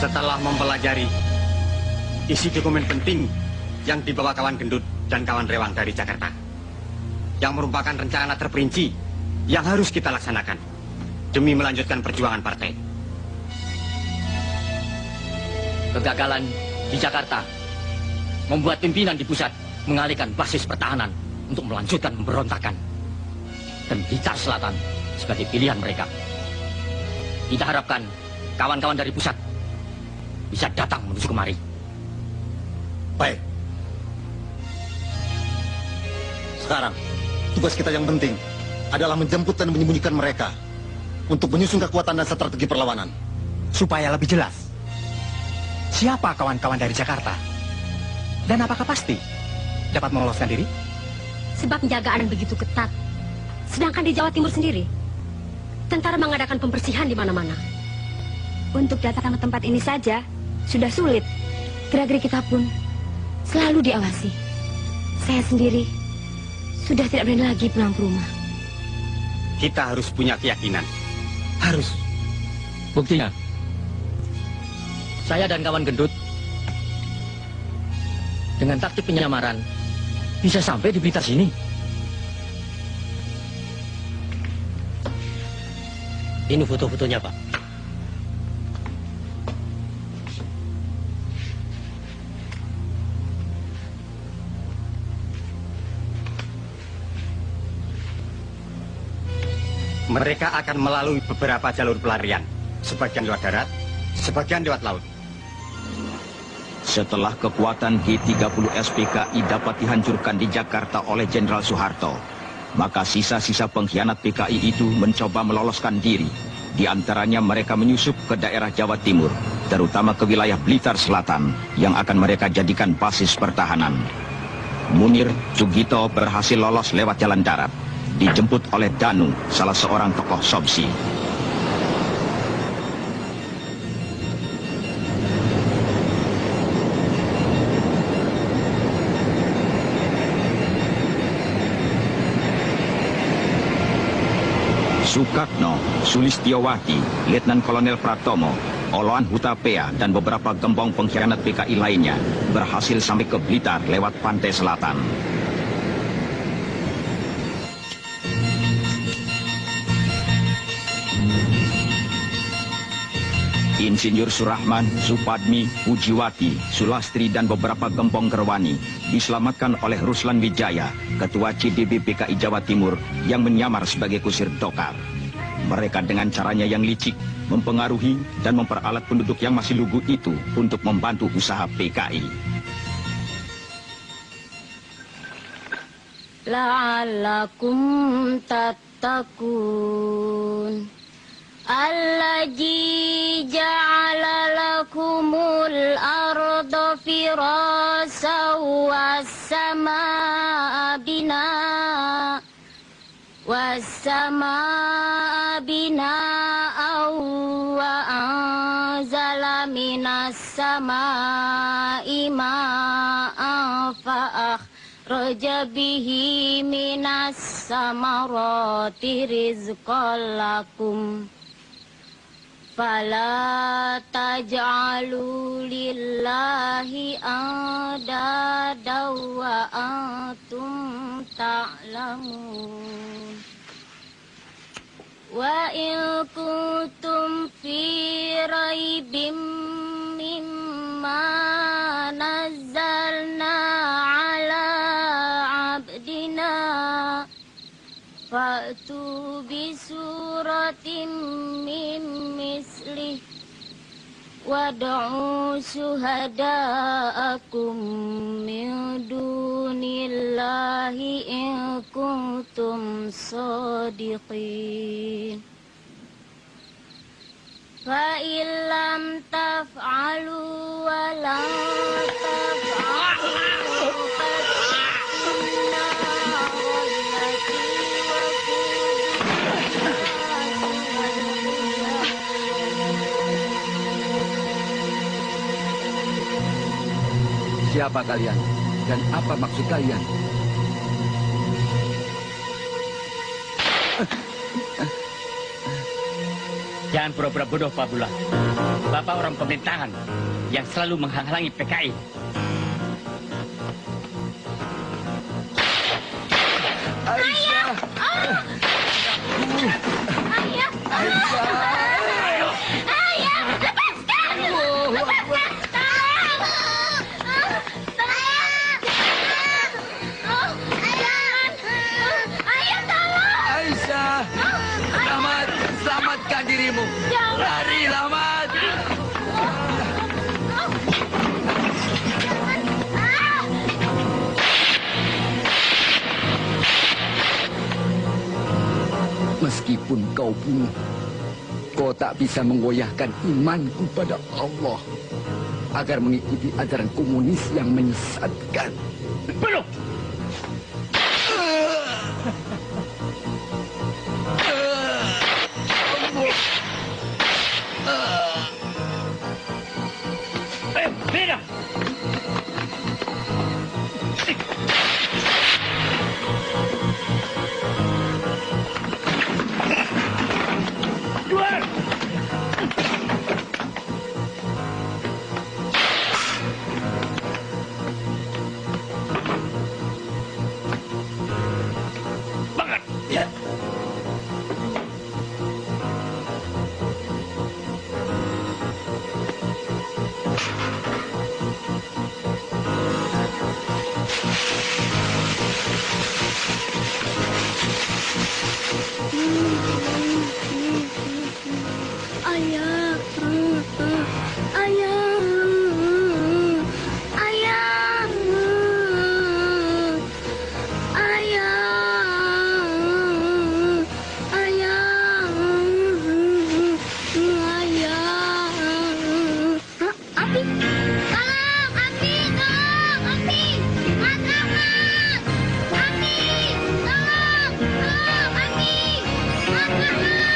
Setelah mempelajari isi dokumen penting yang dibawa kawan gendut dan kawan rewang dari Jakarta, yang merupakan rencana terperinci yang harus kita laksanakan demi melanjutkan perjuangan partai. Kegagalan di Jakarta membuat pimpinan di pusat mengalihkan basis pertahanan untuk melanjutkan pemberontakan, dan Blitar Selatan sebagai pilihan mereka. Kita harapkan kawan-kawan dari pusat bisa datang menuju kemari. Baik. Sekarang, tugas kita yang penting adalah menjemput dan menyembunyikan mereka untuk menyusun kekuatan dan strategi perlawanan. Supaya lebih jelas, siapa kawan-kawan dari Jakarta? Dan apakah pasti dapat meloloskan diri? Sebab penjagaan begitu ketat. Sedangkan di Jawa Timur sendiri, tentara mengadakan pembersihan di mana-mana. Untuk datang ke tempat ini saja sudah sulit. Gerak-gerik kita pun selalu diawasi. Saya sendiri sudah tidak berani lagi pulang ke rumah. Kita harus punya keyakinan. Harus. Buktinya, saya dan kawan gendut dengan taktik penyamaran bisa sampai di Blitar sini. Ini foto-fotonya, Pak. Mereka akan melalui beberapa jalur pelarian, sebagian lewat darat, sebagian lewat laut. Setelah kekuatan G30 SPKI dapat dihancurkan di Jakarta oleh Jenderal Soeharto, maka sisa-sisa pengkhianat PKI itu mencoba meloloskan diri. Di antaranya mereka menyusup ke daerah Jawa Timur, terutama ke wilayah Blitar Selatan, yang akan mereka jadikan basis pertahanan. Munir Sugito berhasil lolos lewat jalan darat, dijemput oleh Danu, salah seorang tokoh Sobsi. Sukatno, Sulistiowati, Letnan Kolonel Pratomo, Oloan Hutapea, dan beberapa gembong pengkhianat PKI lainnya berhasil sampai ke Blitar lewat pantai selatan. Insinyur Surahman, Supadmi, Pujiwati, Sulastri, dan beberapa gembong Gerwani diselamatkan oleh Ruslan Wijaya, ketua CDB PKI Jawa Timur yang menyamar sebagai kusir Dokar. Mereka dengan caranya yang licik mempengaruhi dan memperalat penduduk yang masih lugu itu untuk membantu usaha PKI. La'allakum tattaqun. Allazi ja'ala lakumul arda firasa was-samaa binaa wa anzala minas samaa'i ma'an fa'akhraja bihi minas samarati rizqan lakum. Fala taj'alu lillahi andada wa antum ta'lamun. Wa in kuntum fi raibim mimma nazzalna ala abdina fa'tu bi suratin min mislih wad'u syuhada'akum min dunillahi in kuntum shadiqin. Fa illam taf'alu wa la taf'alu Siapa kalian dan apa maksud kalian? Jangan pura-pura bodoh, Pak Bulan. Bapak orang pemerintahan yang selalu menghalangi PKI. Aisyah! Ayah! Ayah! Lepaskan! Lepaskan! Ayah, tolong! Aisyah! Lamat! Selamatkan dirimu! Lari, Lamat! Meskipun kau bunuh, kau tak bisa menggoyahkan imanku pada Allah agar mengikuti ajaran komunis yang menyesatkan. Belum! Beda! Keluar! Bangat! Ya. Ayah! Ayah! Ayah! Ayah! Ayah! Ayah! Abi! Tolong! Abi! Tolong! Abi! Mas Ahmad! Abi! Tolong! Tolong! Abi! Mas Ahmad!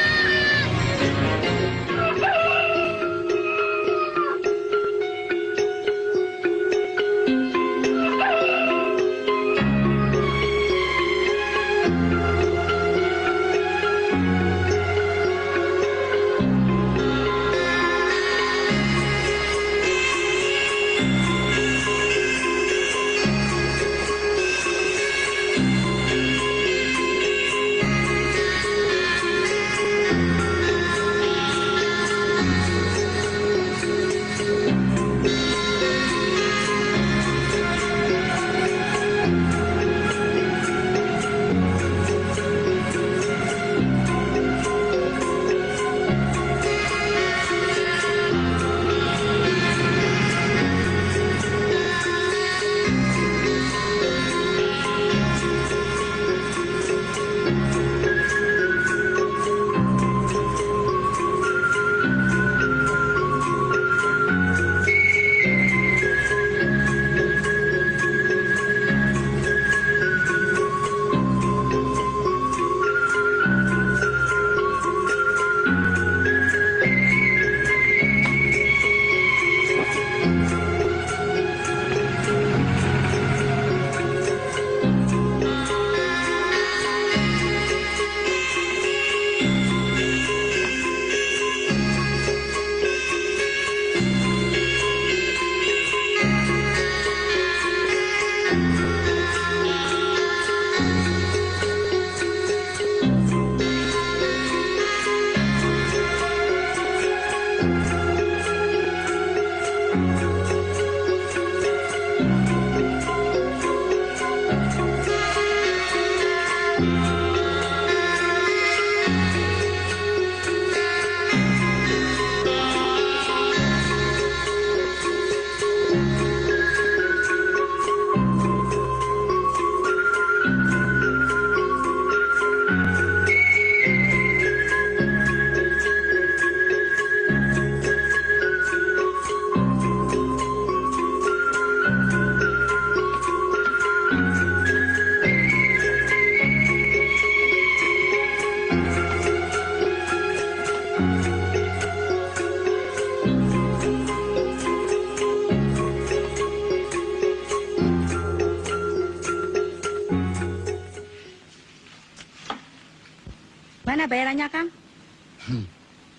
Mana bayarannya, Kang?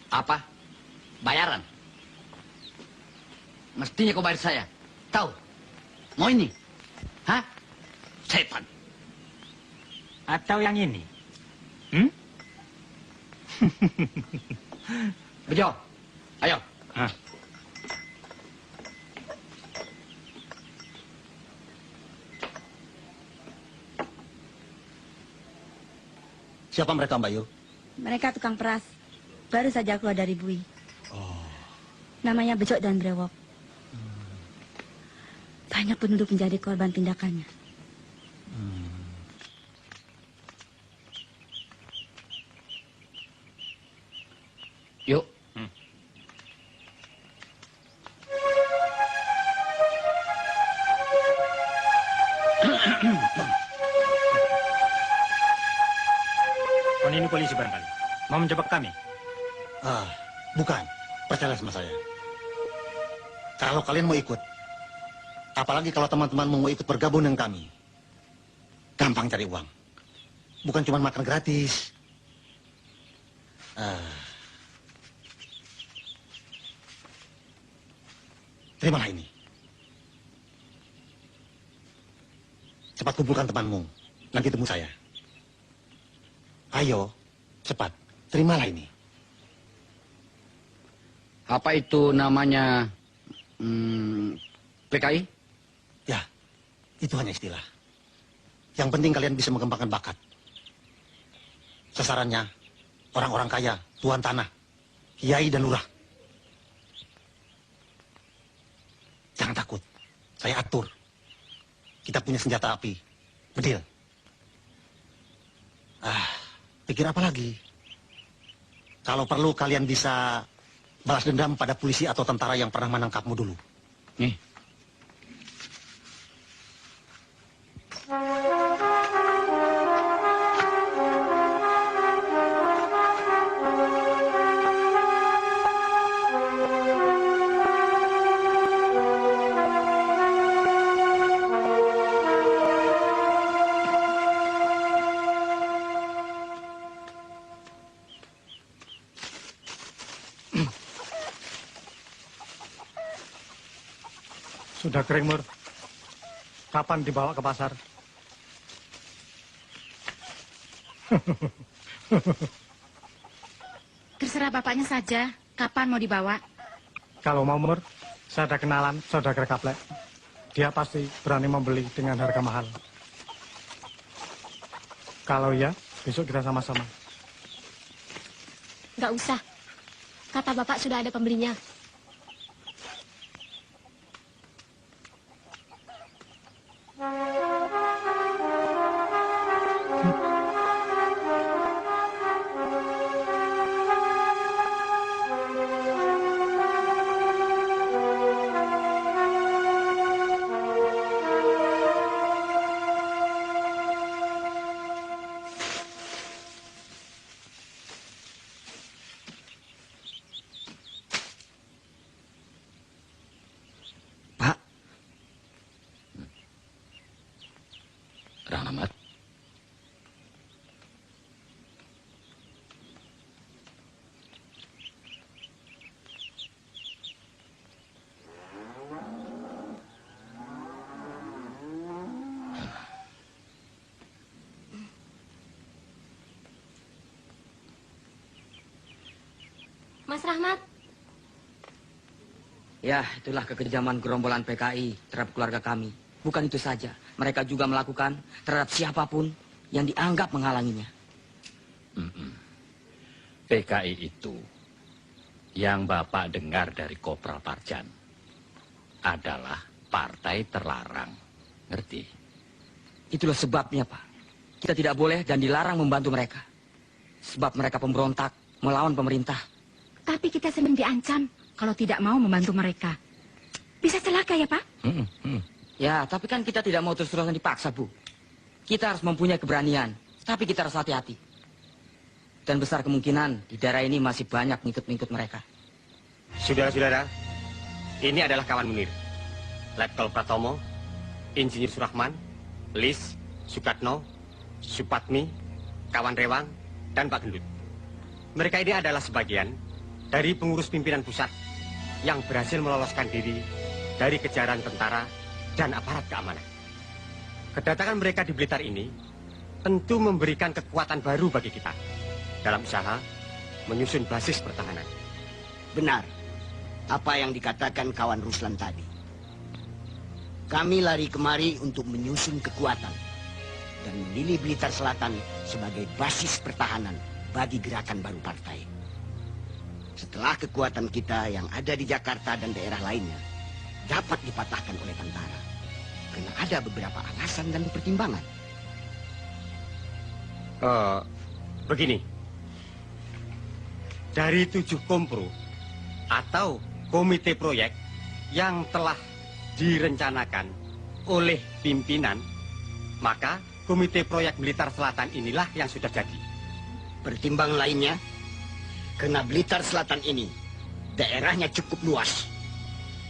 Apa? Bayaran? Mestinya kau bayar saya. Tahu? Mau ini? Hah? Setan. Atau yang ini? Bejo, ayo. Hah? Siapa mereka, Mbak Yu? Mereka tukang peras. Baru saja keluar dari bui. Namanya Bejo dan Brewok. Banyak penduduk menjadi korban tindakannya. Yuk. Kon ini polisi barangkali. Mau menjebak kami? Bukan. Percaya sama saya. Kalau kalian mau ikut, apalagi kalau teman-teman mau ikut bergabung dengan kami, gampang cari uang. Bukan cuma makan gratis. Terimalah ini. Cepat kumpulkan temanmu. Nanti temu saya. Ayo, cepat. Terimalah ini. Apa itu namanya PKI? Ya, itu hanya istilah. Yang penting kalian bisa mengembangkan bakat. Sasarannya, orang-orang kaya, tuan tanah, kiai dan lurah. Jangan takut, saya atur. Kita punya senjata api, bedil. Pikir apa lagi? Kalau perlu kalian bisa balas dendam pada polisi atau tentara yang pernah menangkapmu dulu. Nih. Sudah kering, Mur. Kapan dibawa ke pasar? Terserah bapaknya saja, kapan mau dibawa? Kalau mau, Mur, saya ada kenalan saudagar Kaplek. Dia pasti berani membeli dengan harga mahal. Kalau iya, besok kita sama-sama. Nggak usah. Kata bapak sudah ada pembelinya. Rahmat. Mas Rahmat, Ya, itulah kekejaman gerombolan PKI terhadap keluarga kami. Bukan itu saja, mereka juga melakukan terhadap siapapun yang dianggap menghalanginya. PKI itu yang Bapak dengar dari Kopral Parjan adalah partai terlarang. Ngerti? Itulah sebabnya, Pak. Kita tidak boleh dan dilarang membantu mereka. Sebab mereka pemberontak melawan pemerintah. Tapi kita sedang diancam kalau tidak mau membantu mereka. Bisa celaka ya, Pak? Ya, tapi kan kita tidak mau terus-terusan dipaksa, Bu. Kita harus mempunyai keberanian, tapi kita harus hati-hati. Dan besar kemungkinan di daerah ini masih banyak ngikut-ngikut mereka. Saudara-saudara, ini adalah kawan Munir. Letkol Pratomo, Insinyur Surahman, Lis, Sukatno, Supatmi, kawan Rewang, dan Pak Gendut. Mereka ini adalah sebagian dari pengurus pimpinan pusat yang berhasil meloloskan diri dari kejaran tentara dan aparat keamanan. Kedatangan mereka di Blitar ini tentu memberikan kekuatan baru bagi kita dalam usaha menyusun basis pertahanan. Benar apa yang dikatakan kawan Ruslan tadi. Kami lari kemari untuk menyusun kekuatan dan memilih Blitar Selatan sebagai basis pertahanan bagi gerakan baru partai. Setelah kekuatan kita yang ada di Jakarta dan daerah lainnya dapat dipatahkan oleh tentara, karena ada beberapa alasan dan pertimbangan. Begini, dari 7 kompro atau komite proyek yang telah direncanakan oleh pimpinan, maka komite proyek Blitar Selatan inilah yang sudah jadi. Pertimbangan lainnya, karena Blitar Selatan ini daerahnya cukup luas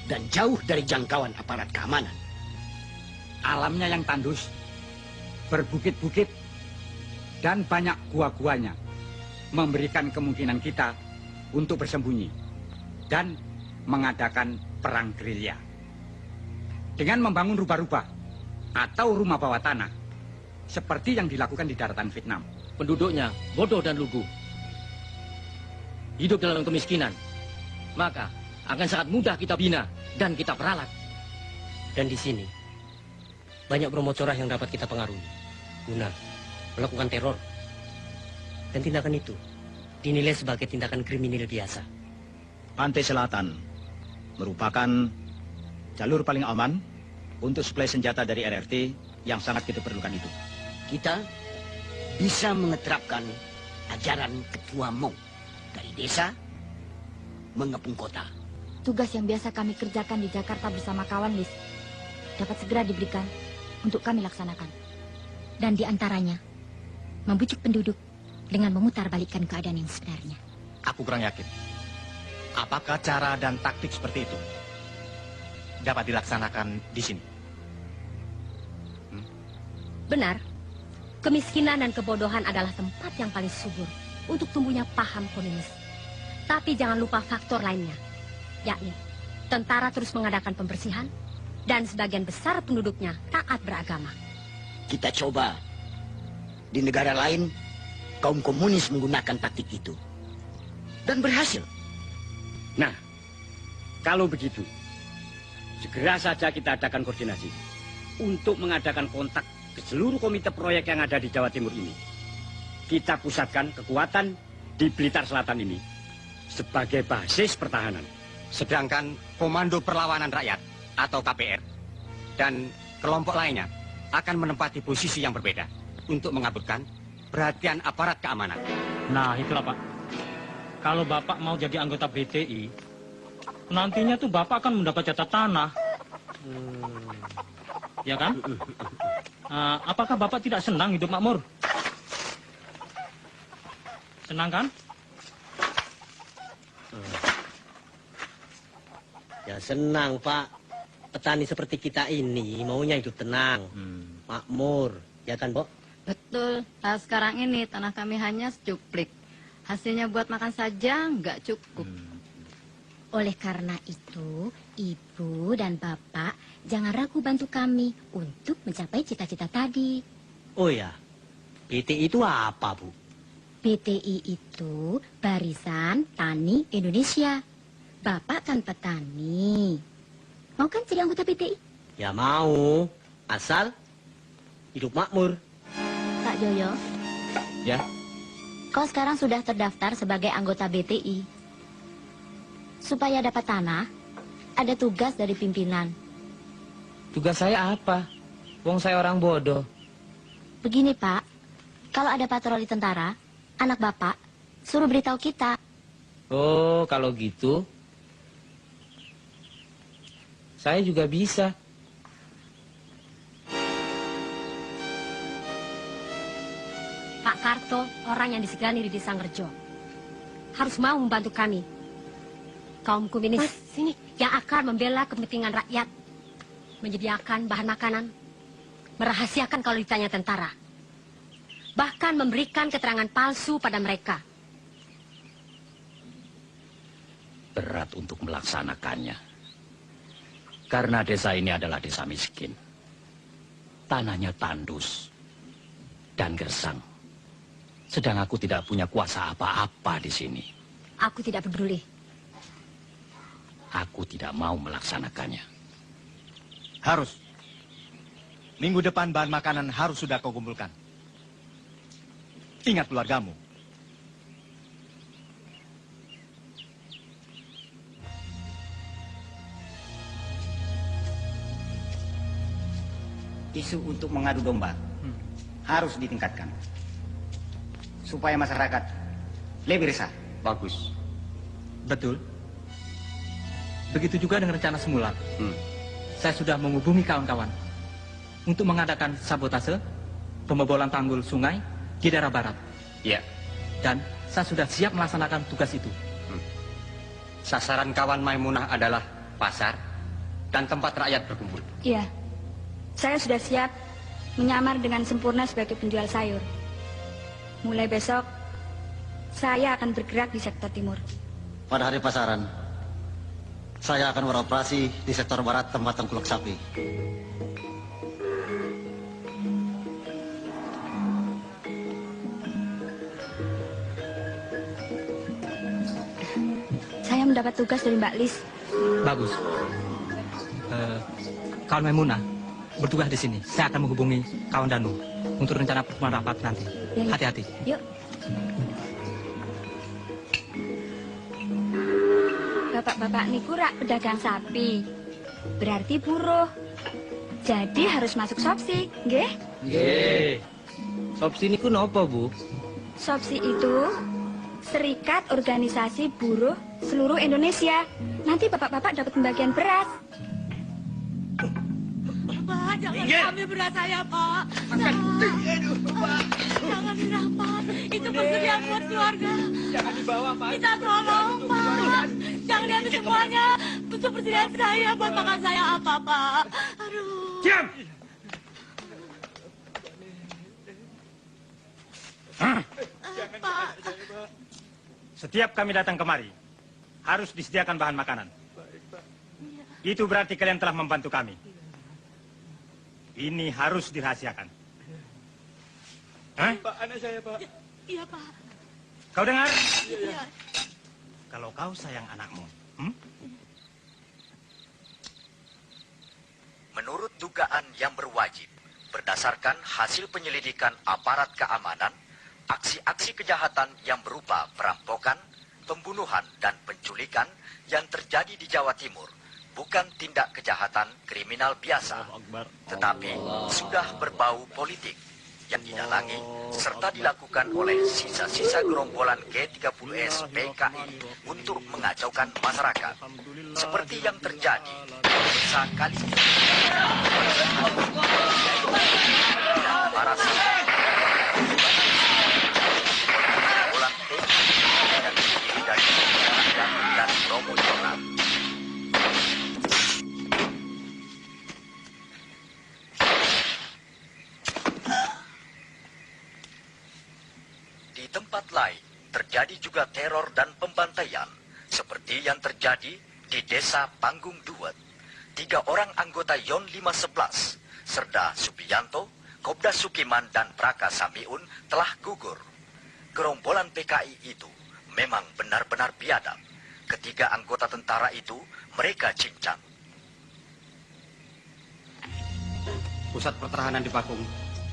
dan jauh dari jangkauan aparat keamanan. Alamnya yang tandus, berbukit-bukit, dan banyak gua-guanya, memberikan kemungkinan kita untuk bersembunyi dan mengadakan perang gerilya. Dengan membangun rubah-rubah atau rumah bawah tanah, seperti yang dilakukan di daratan Vietnam. Penduduknya bodoh dan lugu, hidup dalam kemiskinan, maka akan sangat mudah kita bina dan kita peralat. Dan di sini banyak bromocorah yang dapat kita pengaruhi guna melakukan teror. Dan tindakan itu dinilai sebagai tindakan kriminal biasa. Pantai Selatan merupakan jalur paling aman untuk suplai senjata dari RRT yang sangat kita perlukan itu. Kita bisa mengeterapkan ajaran Ketua Mong dari desa mengepung kota. Tugas yang biasa kami kerjakan di Jakarta bersama kawan Lis dapat segera diberikan untuk kami laksanakan. Dan diantaranya, membujuk penduduk dengan memutarbalikkan keadaan yang sebenarnya. Aku kurang yakin. Apakah cara dan taktik seperti itu dapat dilaksanakan di sini? Benar, kemiskinan dan kebodohan adalah tempat yang paling subur untuk tumbuhnya paham komunis. Tapi jangan lupa faktor lainnya, yakni tentara terus mengadakan pembersihan dan sebagian besar penduduknya taat beragama. Kita coba. Di negara lain, kaum komunis menggunakan taktik itu. Dan berhasil. Nah, kalau begitu, segera saja kita adakan koordinasi untuk mengadakan kontak ke seluruh komite proyek yang ada di Jawa Timur ini. Kita pusatkan kekuatan di Blitar Selatan ini sebagai basis pertahanan. Sedangkan Komando Perlawanan Rakyat atau KPR dan kelompok lainnya akan menempati posisi yang berbeda untuk mengaburkan perhatian aparat keamanan. Nah, itulah Pak. Kalau Bapak mau jadi anggota BTI, nantinya tuh Bapak akan mendapat jatah tanah. Ya kan? Apakah Bapak tidak senang hidup makmur? Senang kan? Ya senang, Pak. Petani seperti kita ini maunya hidup tenang, makmur, ya kan, Pok? Betul. Nah, sekarang ini tanah kami hanya secuplik. Hasilnya buat makan saja nggak cukup. Oleh karena itu, Ibu dan Bapak jangan ragu bantu kami untuk mencapai cita-cita tadi. Oh ya, BTI itu apa, Bu? BTI itu Barisan Tani Indonesia. Bapak kan petani. Mau kan jadi anggota BTI? Ya mau, asal hidup makmur. Pak Joyo. Ya. Kau sekarang sudah terdaftar sebagai anggota BTI. Supaya dapat tanah, ada tugas dari pimpinan. Tugas saya apa? Wong saya orang bodoh. Begini, Pak. Kalau ada patroli tentara, anak Bapak suruh beritahu kita. Oh, kalau gitu, saya juga bisa. Pak Karto, orang yang disegani di Desa Ngerjo, harus mau membantu kami. Kaum komunis sini yang akan membela kepentingan rakyat, menyediakan bahan makanan, merahasiakan kalau ditanya tentara, bahkan memberikan keterangan palsu pada mereka. Berat untuk melaksanakannya. Karena desa ini adalah desa miskin. Tanahnya tandus dan gersang. Sedang aku tidak punya kuasa apa-apa di sini. Aku tidak peduli. Aku tidak mau melaksanakannya. Harus. Minggu depan bahan makanan harus sudah kau kumpulkan. Ingat keluargamu. Isu untuk mengadu domba harus ditingkatkan supaya masyarakat lebih resah. Bagus. Betul. Begitu juga dengan rencana semula. Saya sudah menghubungi kawan-kawan untuk mengadakan sabotase pembobolan tanggul sungai di daerah barat. Iya. Dan saya sudah siap melaksanakan tugas itu. Sasaran kawan Maimunah adalah pasar dan tempat rakyat berkumpul. Iya. Saya sudah siap menyamar dengan sempurna sebagai penjual sayur. Mulai besok, saya akan bergerak di sektor timur. Pada hari pasaran, saya akan beroperasi di sektor barat tempat tengkulak sapi. Saya mendapat tugas dari Mbak Lis. Bagus. Kawan Maimunah bertugas di sini. Saya akan menghubungi kawan Danu untuk rencana pertemuan rapat nanti. Hati-hati. Yuk. Bapak-bapak niku rak pedagang sapi. Berarti buruh. Jadi harus masuk Sopsi, nggih? Nggih. Sopsi niku napa, Bu? Sopsi itu Serikat Organisasi Buruh Seluruh Indonesia. Nanti bapak-bapak dapat pembagian beras. Pak, jangan ambil beras saya, Pak. Jangan dirampas. Itu persediaan buat keluarga. Jangan dibawa, Pak. Kita tolong, Pak. Jangan diambil semuanya. Untuk persediaan saya, buat makan saya apa, Pak. Aduh. Diam! Pak. Setiap kami datang kemari, harus disediakan bahan makanan. Itu berarti kalian telah membantu kami. Ini harus dirahasiakan. Hah? Pak, anak saya, Pak. Iya, Pak. Kau dengar? Iya. Kalau kau sayang anakmu, Menurut dugaan yang berwajib, berdasarkan hasil penyelidikan aparat keamanan, aksi-aksi kejahatan yang berupa perampokan, pembunuhan, dan penculikan yang terjadi di Jawa Timur bukan tindak kejahatan kriminal biasa, tetapi sudah berbau politik yang didalangi serta dilakukan oleh sisa-sisa gerombolan G30S PKI untuk mengacaukan masyarakat, seperti yang terjadi di desa kali ini. Para gerombolan PKI yang terdiri dari dan promosional. Di tempat lain, terjadi juga teror dan pembantaian, seperti yang terjadi di desa Panggung Duet. 3 orang anggota Yon 511, Serda Subianto, Kobda Sukiman, dan Praka Samiun telah gugur. Gerombolan PKI itu memang benar-benar biadab. Ketiga anggota tentara itu mereka cincang. Pusat pertahanan di Pakung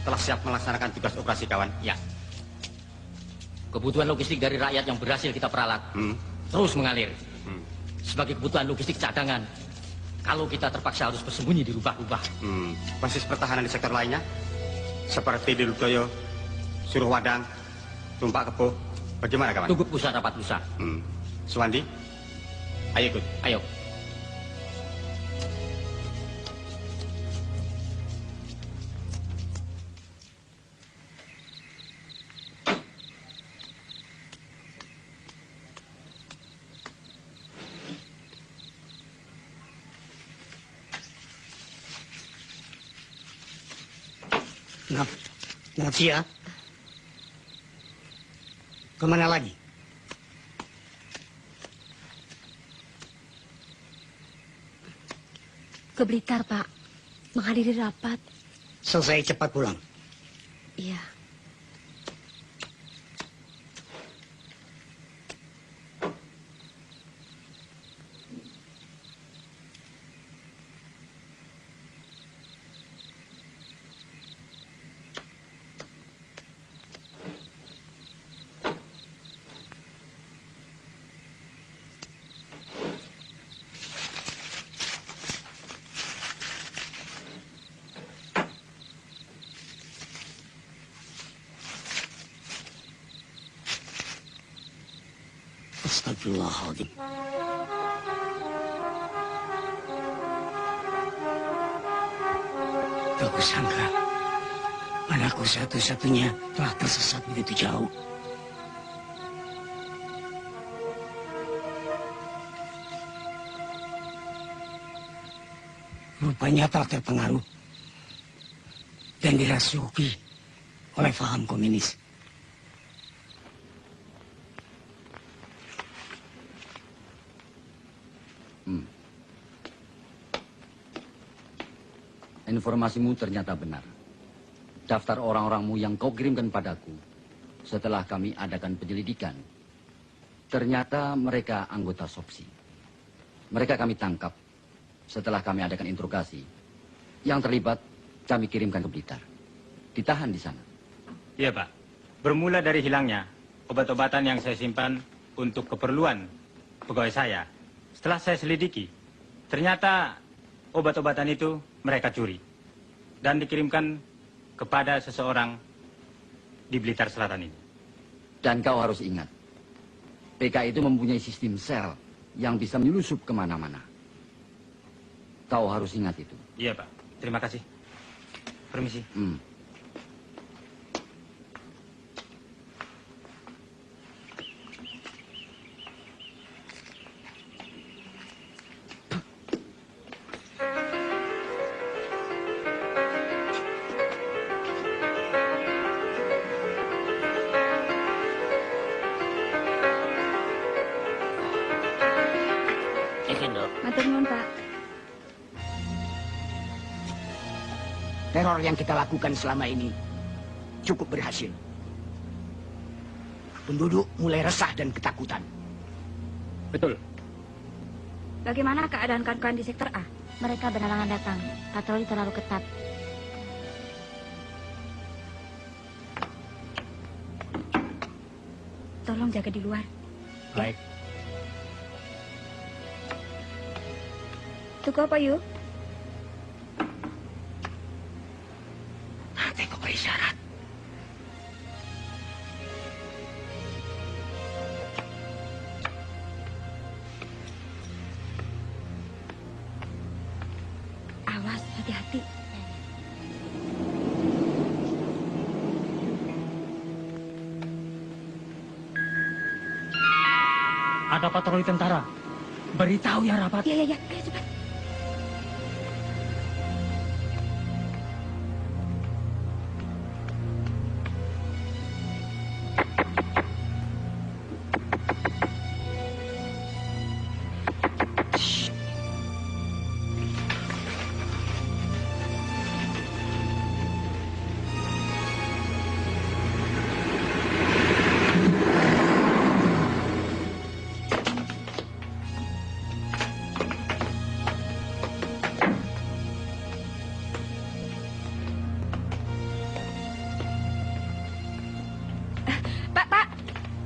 telah siap melaksanakan tugas operasi kawan. Ya. Kebutuhan logistik dari rakyat yang berhasil kita peralat terus mengalir. Sebagai kebutuhan logistik cadangan, kalau kita terpaksa harus bersembunyi di rubah-rubah. Basis pertahanan di sektor lainnya, seperti di Ludoyo, Suruhwadang, Tumpak Kepuh, bagaimana kawan? Tunggu pusat rapat lusa. Suwandi, ayo ikut. Ayo. Natia, kemana lagi? Ke Blitar, Pak. Menghadiri rapat. Selesai cepat pulang. Iya. Astagfirullahaladzim. Tak kusangka anakku satu-satunya telah tersesat begitu jauh. Rupanya telah terpengaruh dan dirasuki oleh paham komunis. Informasimu ternyata benar. Daftar orang-orangmu yang kau kirimkan padaku setelah kami adakan penyelidikan, ternyata mereka anggota SOPSI. Mereka kami tangkap setelah kami adakan interogasi. Yang terlibat kami kirimkan ke Blitar. Ditahan di sana. Iya, Pak. Bermula dari hilangnya obat-obatan yang saya simpan untuk keperluan pegawai saya. Setelah saya selidiki, ternyata obat-obatan itu mereka curi dan dikirimkan kepada seseorang di Blitar Selatan ini. Dan kau harus ingat, PKI itu mempunyai sistem sel yang bisa menyusup kemana-mana. Kau harus ingat itu. Iya, Pak. Terima kasih. Permisi. Matur nuwun, Pak. Teror yang kita lakukan selama ini cukup berhasil. Penduduk mulai resah dan ketakutan. Betul. Bagaimana keadaan kawan-kawan di sektor A? Mereka benarangan datang. Patroli terlalu ketat. Tolong jaga di luar. Baik. Tuku apa, yuk? Tengok isyarat. Awas, hati-hati. Ada patroli tentara. Beritahu ya, Rapat. Iya. Ayo cepat.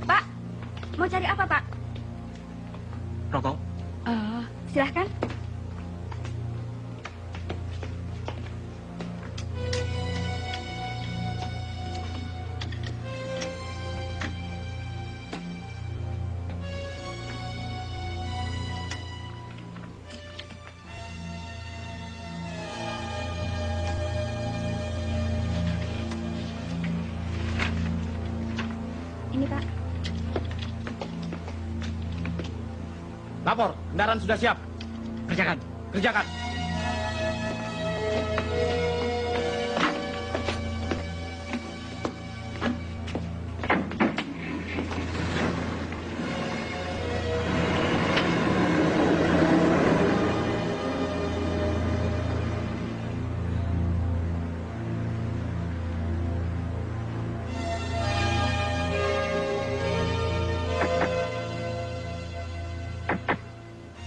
Pak, mau cari apa, Pak? Rokok. Silahkan. Ini, Pak. Lapor, kendaraan sudah siap. Kerjakan, kerjakan.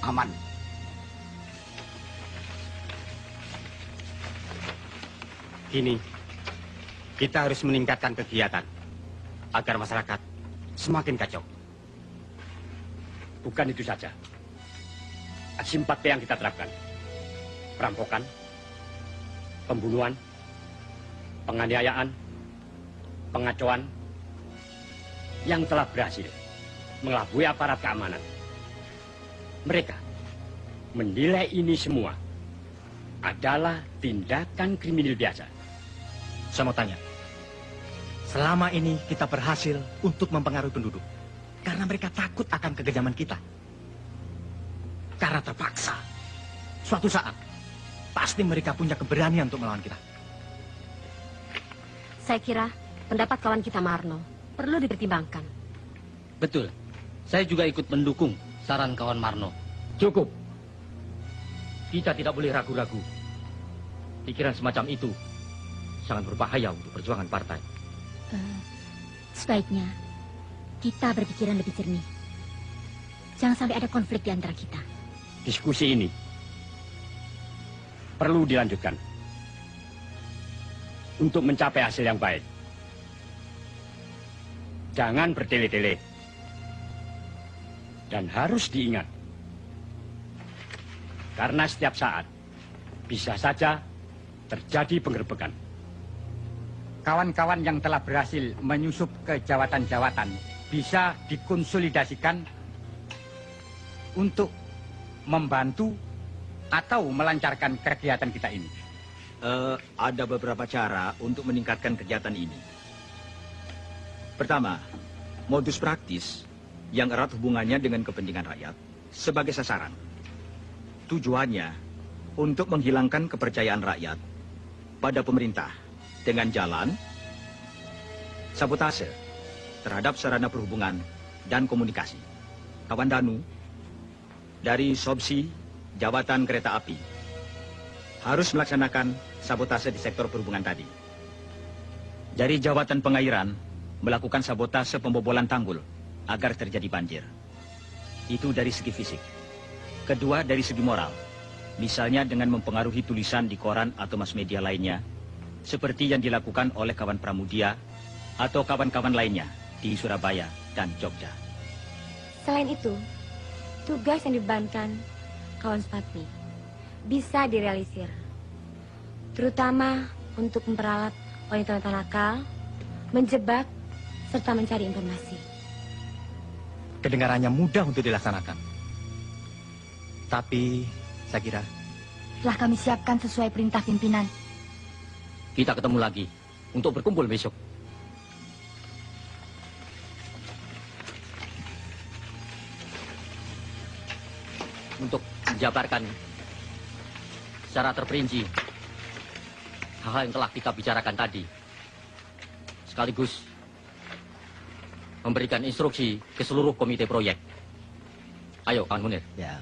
aman. Kini, kita harus meningkatkan kegiatan agar masyarakat semakin kacau. Bukan itu saja. Aksi 4P yang kita terapkan. Perampokan, pembunuhan, penganiayaan, pengacauan yang telah berhasil mengelabui aparat keamanan. Mereka menilai ini semua adalah tindakan kriminal biasa. Saya mau tanya, selama ini kita berhasil untuk mempengaruhi penduduk karena mereka takut akan kekejaman kita. Karena terpaksa, suatu saat pasti mereka punya keberanian untuk melawan kita. Saya kira pendapat kawan kita Marno perlu dipertimbangkan. Betul. Saya juga ikut mendukung saran kawan Marno. Cukup. Kita tidak boleh ragu-ragu. Pikiran semacam itu sangat berbahaya untuk perjuangan partai. Sebaiknya kita berpikiran lebih jernih. Jangan sampai ada konflik di antara kita. Diskusi ini perlu dilanjutkan untuk mencapai hasil yang baik. Jangan bertele-tele. Dan harus diingat, karena setiap saat bisa saja terjadi penggerbekan. Kawan-kawan yang telah berhasil menyusup ke jawatan-jawatan bisa dikonsolidasikan untuk membantu atau melancarkan kegiatan kita ini. Ada beberapa cara untuk meningkatkan kegiatan ini. Pertama, modus praktis yang erat hubungannya dengan kepentingan rakyat sebagai sasaran. Tujuannya untuk menghilangkan kepercayaan rakyat pada pemerintah dengan jalan sabotase terhadap sarana perhubungan dan komunikasi. Kawan Danu dari Sobsi Jabatan Kereta Api harus melaksanakan sabotase di sektor perhubungan tadi. Dari Jabatan Pengairan melakukan sabotase pembobolan tanggul agar terjadi banjir. Itu dari segi fisik. Kedua, dari segi moral. Misalnya dengan mempengaruhi tulisan di koran atau mass media lainnya, seperti yang dilakukan oleh kawan Pramudia atau kawan-kawan lainnya di Surabaya dan Jogja. Selain itu, tugas yang dibebankan kawan Spatmi bisa direalisir. Terutama untuk memperalat wanita-wanita nakal, menjebak, serta mencari informasi. Kedengarannya mudah untuk dilaksanakan. Tapi, saya kira Telah kami siapkan sesuai perintah pimpinan. Kita ketemu lagi untuk berkumpul besok. Untuk menjabarkan secara terperinci hal-hal yang telah kita bicarakan tadi. Sekaligus memberikan instruksi ke seluruh komite proyek. Ayo, kawan Munir. Ya.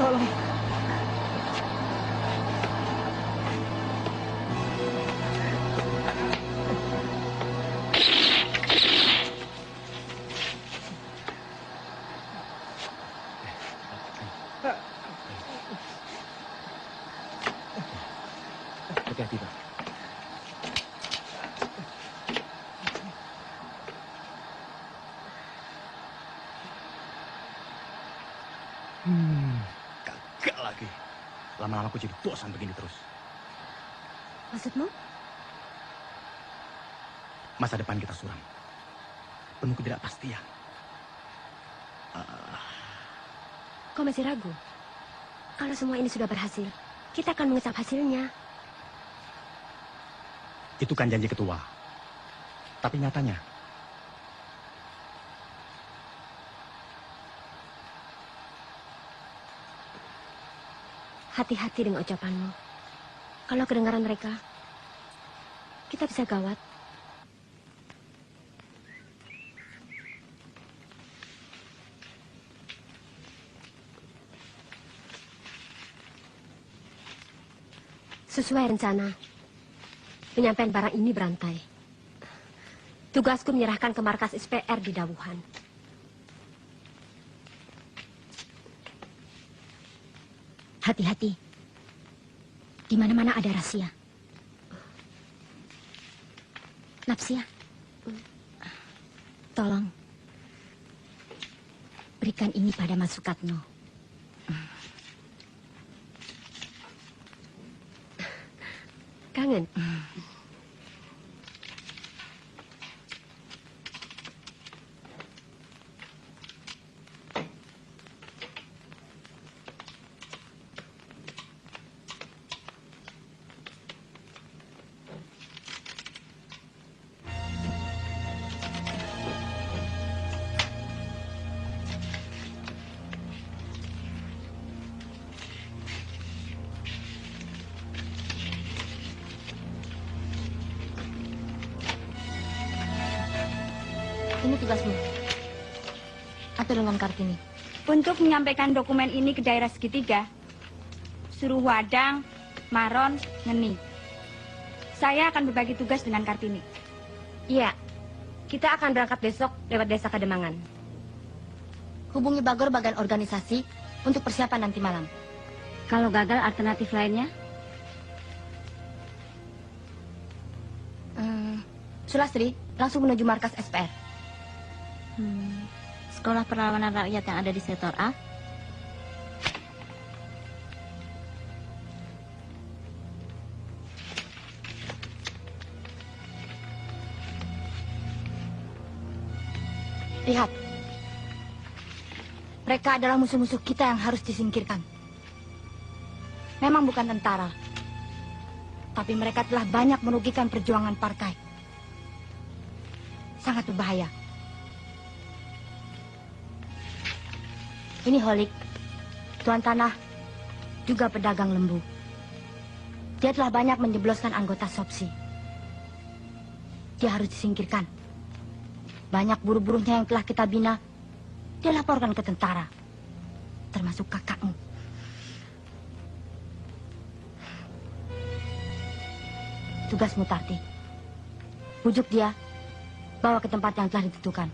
Tolong. Hati-hati, Pak. Gagal lagi. Lama-lama aku jadi bosan begini terus. Maksudmu? Masa depan kita suram. Penuh ketidakpastian. Kau masih ragu? Kalau semua ini sudah berhasil, kita akan mengecap hasilnya. Itu kan janji ketua. Tapi nyatanya, hati-hati dengan ucapanmu. Kalau kedengaran mereka, kita bisa gawat. Sesuai rencana, penyampaian barang ini berantai. Tugasku menyerahkan ke markas SPR di Dawuhan. Hati-hati. Di mana-mana ada rahasia. Napsia, tolong berikan ini pada Mas Sukatno. Kangen? Ini tugasmu. Atur dengan Kartini. Untuk menyampaikan dokumen ini ke daerah segitiga, suruh Wadang, Maron, Ngeni. Saya akan berbagi tugas dengan Kartini. Iya, kita akan berangkat besok lewat desa Kademangan. Hubungi Bagor bagian organisasi untuk persiapan nanti malam. Kalau gagal, alternatif lainnya? Sulastri, langsung menuju markas SPR. Sekolah perlawanan rakyat yang ada di sektor A. Lihat. Mereka adalah musuh-musuh kita yang harus disingkirkan. Memang bukan tentara. Tapi mereka telah banyak merugikan perjuangan Parkai. Sangat berbahaya. Ini Holik, tuan tanah, juga pedagang lembu. Dia telah banyak menjebloskan anggota Sopsi. Dia harus disingkirkan. Banyak buruh-buruhnya yang telah kita bina, dia laporkan ke tentara, termasuk kakakmu. Tugasmu, Tarti. Bujuk dia, bawa ke tempat yang telah ditentukan.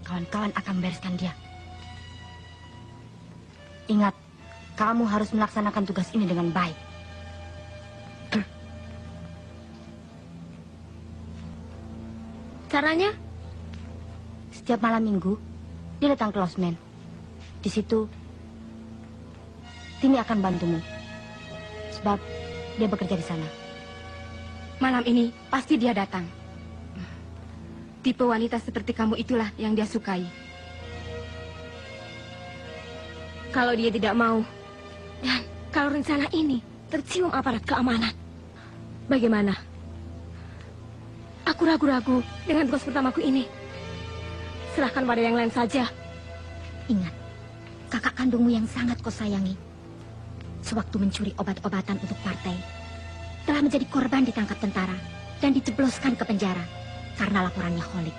Kawan-kawan akan membereskan dia. Ingat, kamu harus melaksanakan tugas ini dengan baik. Caranya? Setiap malam minggu, dia datang ke losmen. Di situ, Tini akan bantumu. Sebab dia bekerja di sana. Malam ini pasti dia datang. Tipe wanita seperti kamu itulah yang dia sukai. Kalau dia tidak mau, dan kalau rencana ini tercium aparat keamanan, bagaimana? Aku ragu-ragu dengan tugas pertamaku ini. Serahkan pada yang lain saja. Ingat, kakak kandungmu yang sangat kau sayangi, sewaktu mencuri obat-obatan untuk partai, telah menjadi korban ditangkap tentara dan dijebloskan ke penjara karena laporannya holik.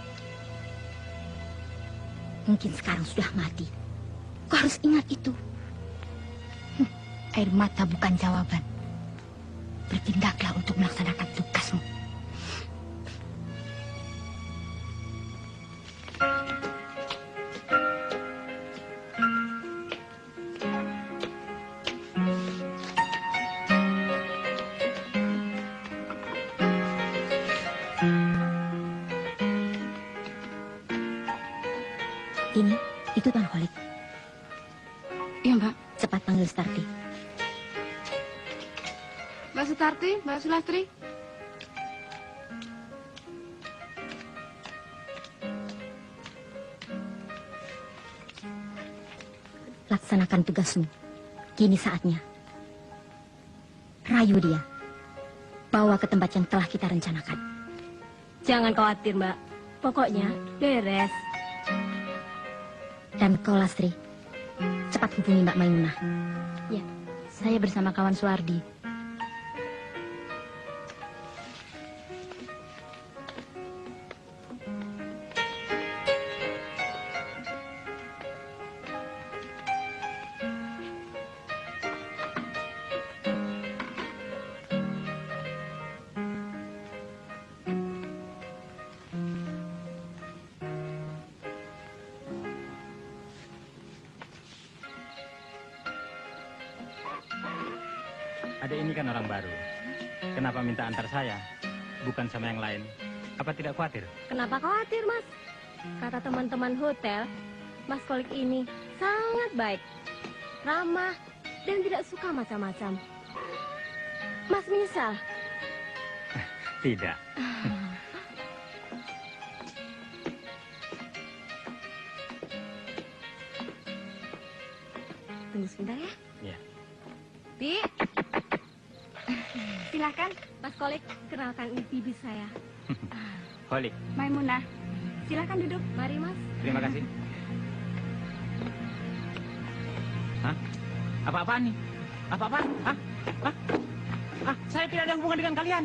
Mungkin sekarang sudah mati. Kau harus ingat itu. Air mata bukan jawaban. Bertindaklah untuk melaksanakan tugasmu. Ini, itu Tuan Holik. Iya, Mbak. Cepat panggil Starti. Mbak Sutarti, Mbak Sulastri. Laksanakan tugasmu. Kini saatnya. Rayu dia. Bawa ke tempat yang telah kita rencanakan. Jangan khawatir, Mbak. Pokoknya beres. Dan kau, Lastri, cepat hubungi Mbak Maimunah. Ya, saya bersama kawan Suardi. Adik ini kan orang baru. Kenapa minta antar saya? Bukan sama yang lain. Apa tidak khawatir? Kenapa khawatir, Mas? Kata teman-teman hotel, Mas Kolik ini sangat baik, ramah, dan tidak suka macam-macam. Mas menyesal? Tidak. Tunggu sebentar ya. Ya. Bi, silakan Mas Kolik, kenalkan ini bibi saya. Holik. Maimunah, silakan duduk. Mari, Mas. Terima kasih. Hah? Apa-apaan nih? Apa-apaan? Hah? Hah? Ah, saya tidak ada hubungan dengan kalian.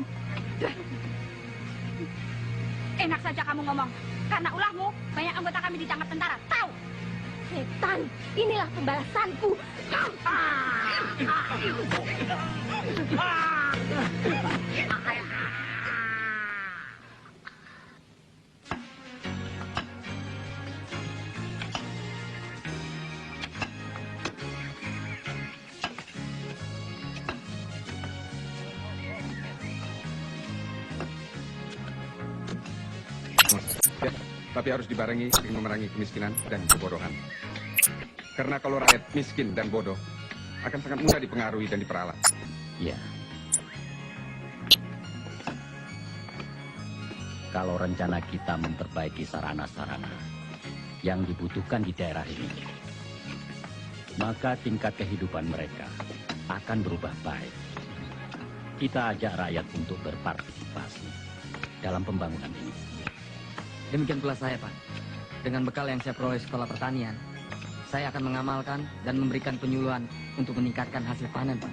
Enak saja kamu ngomong. Karena ulahmu, banyak anggota kami ditangkap tentara. Tahu? Setan, inilah pembalasanku. Ya, tapi harus dibarengi dengan memerangi kemiskinan dan kebodohan. Karena kalau rakyat miskin dan bodoh, akan sangat mudah dipengaruhi dan diperalat. Ya. Kalau rencana kita memperbaiki sarana-sarana yang dibutuhkan di daerah ini, maka tingkat kehidupan mereka akan berubah baik. Kita ajak rakyat untuk berpartisipasi dalam pembangunan ini. Demikian pula saya, Pak. Dengan bekal yang saya peroleh sekolah pertanian, saya akan mengamalkan dan memberikan penyuluhan untuk meningkatkan hasil panen, Pak.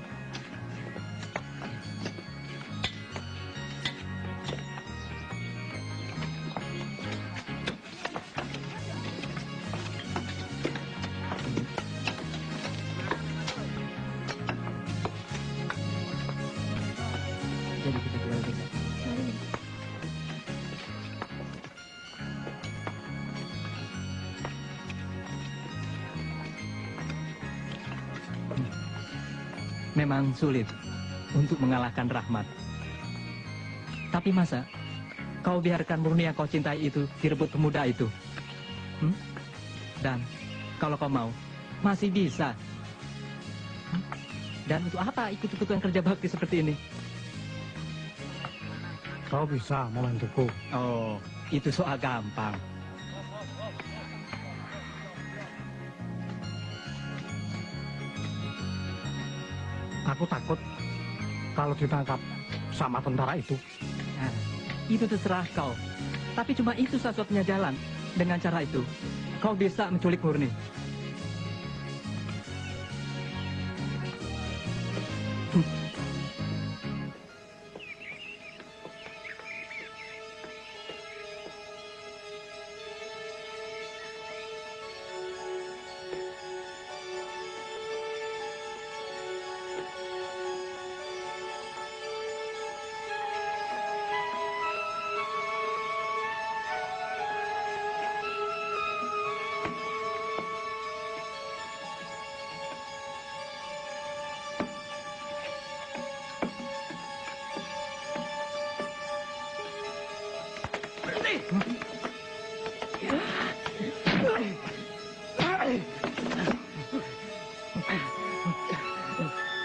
Jadi kita jual besok. Memang sulit untuk mengalahkan Rahmat. Tapi masa kau biarkan murni yang kau cintai itu direbut pemuda itu? Dan kalau kau mau, masih bisa. Dan untuk apa ikut-ikutan kerja bakti seperti ini? Kau bisa membantuku. Oh, itu soal gampang. Aku takut kalau ditangkap sama tentara itu. Nah, itu terserah kau. Tapi cuma itu satu-satunya jalan. Dengan cara itu, kau bisa menculik Murni.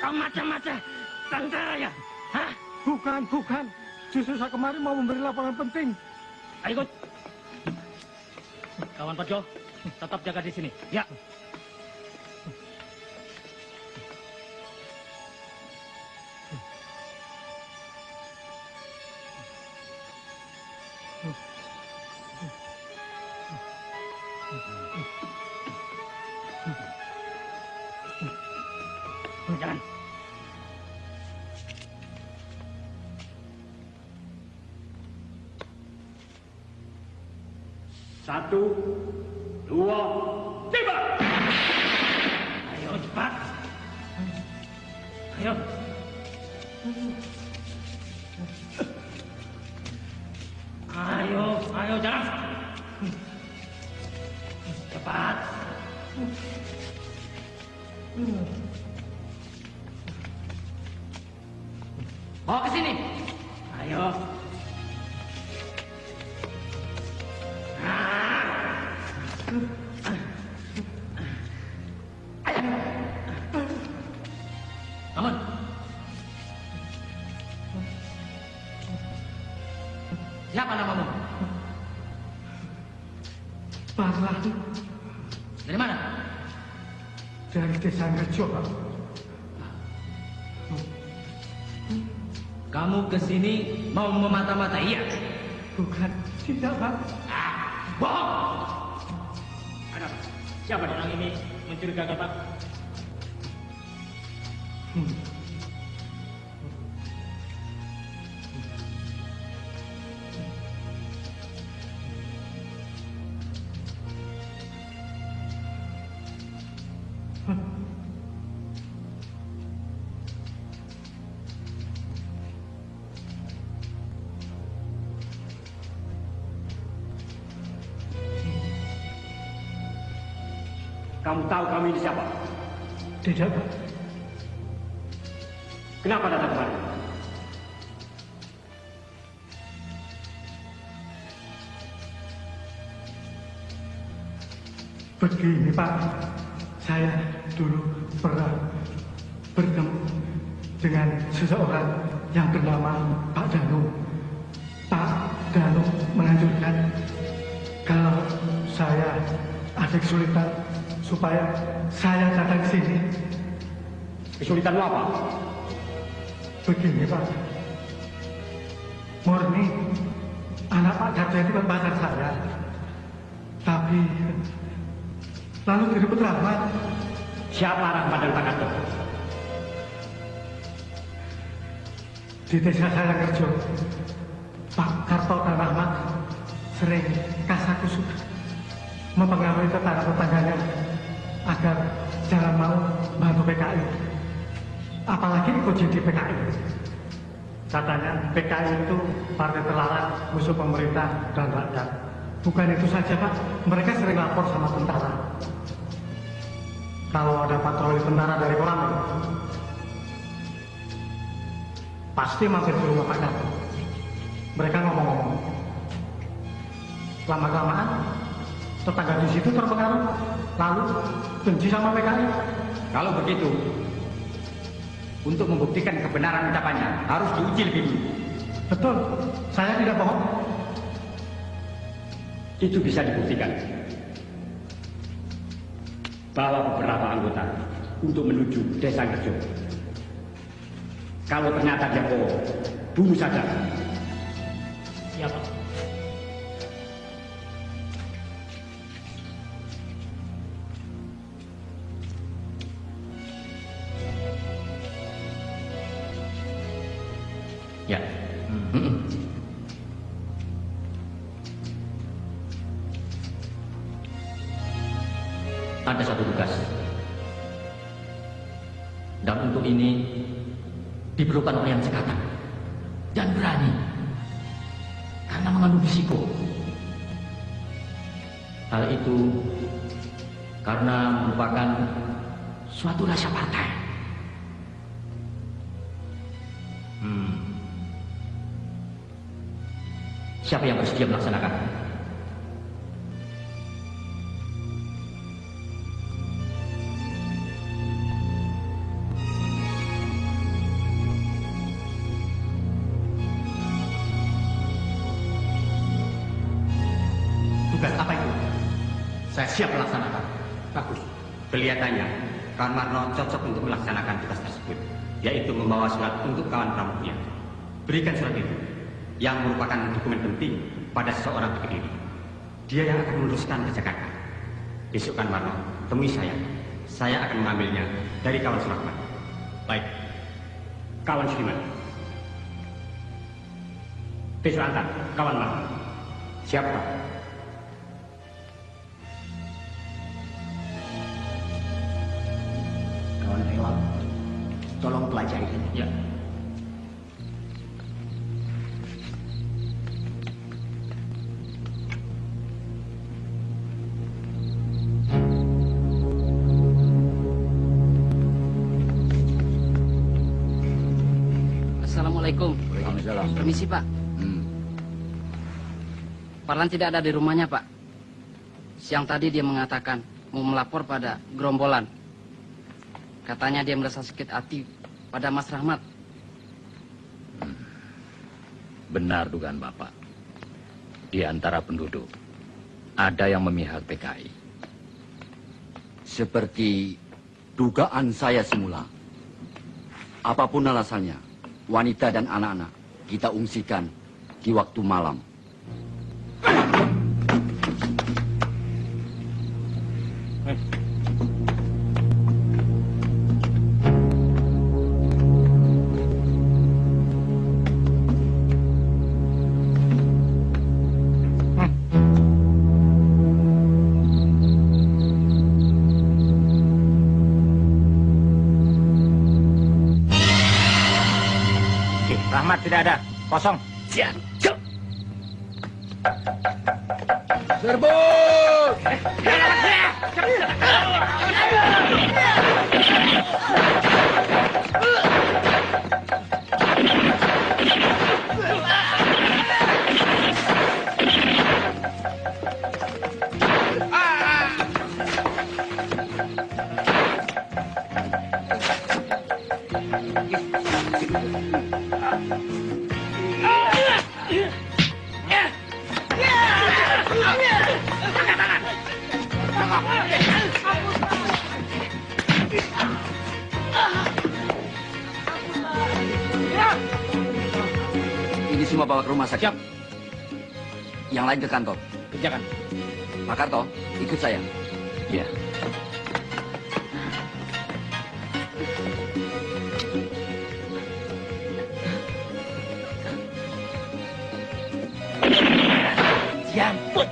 Kau macam-macam tentara ya? Hah? Bukan. Justru saya kemarin mau memberi laporan penting. Ayo ikut. Kawan Pajo, tetap jaga di sini. Ya. Jalan. Satu, dua, tiba! Ayo cepat. Ayo. Ayo jalan. Cepat. Bawa ke sini. Ayo. Bangun. Siapa namamu? Parlan. Dari mana? Dari desa Ngerjo, Pak. Kamu kesini mau memata-mata, iya? Bukan, tidak, Pak. Bohong! Ada apa? Siapa orang ini mencurigakan, Pak? Kamu tahu kami ini siapa? Tidak, Pak. Kenapa datang kemari? Begini, Pak. Saya dulu pernah bertemu dengan seseorang yang bernama Pak Danu. Pak Danu menganjurkan kalau saya ada kesulitan supaya saya datang ke sini. Kesulitan apa? Begini, Pak. Murni, anak Pak Darto itu kan pacar saya. Tapi lalu direbut Rahmat. Siapa Rahmat dan Pak Darto? Di desa saya kerja, Pak Karto dan Rahmat sering kasakusuk mempengaruhi tetangga-tetangganya agar jangan mau bantu PKI, apalagi ikut jadi PKI. Katanya PKI itu partai terlarang, musuh pemerintah dan rakyat. Bukan itu saja, Pak, mereka sering lapor sama tentara. Kalau ada patroli tentara dari Koramil, pasti mampir di rumah Pak Karto. Mereka ngomong-ngomong. Lama-kelamaan, tetangga di situ terpengaruh, lalu benci sama PKI. Kalau begitu, untuk membuktikan kebenaran ucapannya, harus diuji lebih dulu. Betul, saya tidak bohong. Itu bisa dibuktikan bahwa beberapa anggota untuk menuju desa Ngerjo. Kalau ternyata dia bohong, bunuh saja. Siapa? Ya. Ada satu tugas. Dan untuk ini diperlukan orang yang cekatan dan berani. Karena mengandung risiko. Hal itu karena merupakan suatu rahasia partai. Siapa yang bersedia melaksanakan? Tugas apa itu? Saya siap melaksanakan. Bagus. Kelihatannya kawan Marno cocok untuk melaksanakan tugas tersebut, yaitu membawa surat untuk kawan Pramudia. Berikan surat itu, yang merupakan dokumen penting pada seseorang di Kediri. Dia yang akan meneruskan ke Jakarta. Besok kan Marno, temui saya. Saya akan mengambilnya dari kawan Suratman. Baik. Kawan Sudiman. Besok antar kawan Marno. Siapa? Kawan Rewang, tolong pelajari ini. Ya. Assalamualaikum. Waalaikumsalam. Permisi, Pak. Parlan tidak ada di rumahnya, Pak. Siang tadi dia mengatakan mau melapor pada gerombolan. Katanya dia merasa sakit hati pada Mas Rahmat. Benar dugaan Bapak. Di antara penduduk, ada yang memihak PKI. Seperti dugaan saya semula. Apapun alasannya, wanita dan anak-anak kita ungsikan di waktu malam. Rahmat tidak ada, kosong. Siap. Serbu! Ini semua bawa ke rumah sakit. Yang lain ke kantor. Kerjakan. Pak Karto, ikut saya. Ya. Jambut.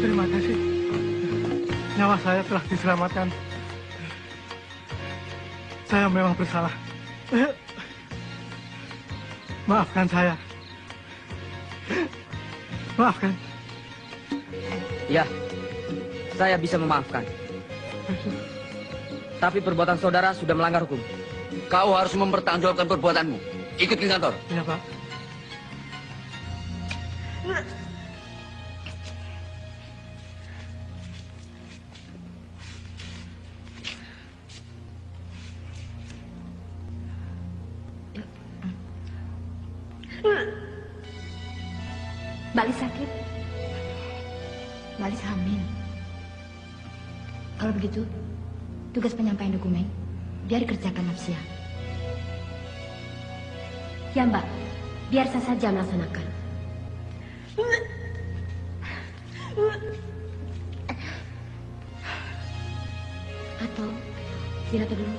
Terima kasih. Nyawa saya telah diselamatkan. Saya memang bersalah. Maafkan saya. Maafkan. Ya, saya bisa memaafkan. Tapi perbuatan saudara sudah melanggar hukum. Kau harus mempertanggungjawabkan perbuatanmu. Ikut ke kantor. Iya, Pak. Mbak Lis sakit. Mbak Lis hamil. Kalau begitu, tugas penyampaian dokumen biar dikerjakan Nafsia. Ya Mbak, biar saya saja melaksanakan. Atau Zirato dulu,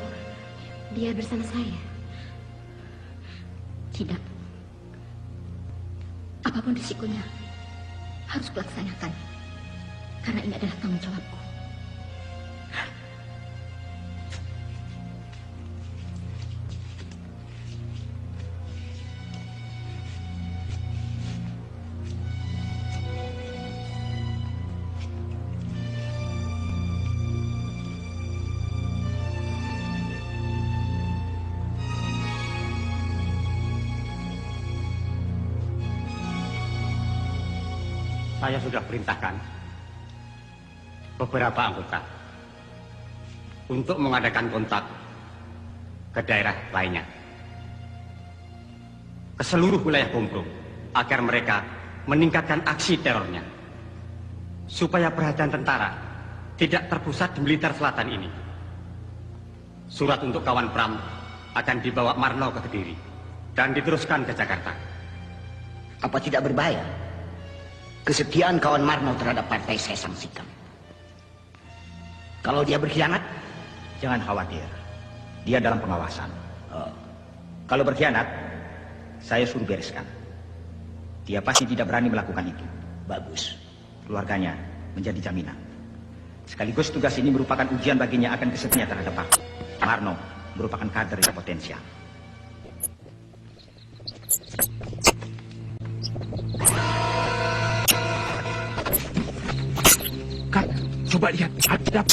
biar bersama saya. Tidak. Apapun risikonya, harus kulaksanakan. Karena ini adalah tanggung jawabku. Saya sudah perintahkan beberapa anggota untuk mengadakan kontak ke daerah lainnya, ke seluruh wilayah Gombrong, agar mereka meningkatkan aksi terornya, supaya perhatian tentara tidak terpusat di militer selatan ini. Surat untuk kawan Pram akan dibawa Marno ke Kediri dan diteruskan ke Jakarta. Apa tidak berbahaya? Kesetiaan kawan Marno terhadap partai saya sanksikan. Kalau dia berkhianat? Jangan khawatir. Dia dalam pengawasan. Kalau berkhianat, saya suruh bereskan. Dia pasti tidak berani melakukan itu. Bagus. Keluarganya menjadi jaminan. Sekaligus tugas ini merupakan ujian baginya akan kesetiaan terhadap Pak Marno merupakan kader yang potensial. Kak, coba lihat. Ada.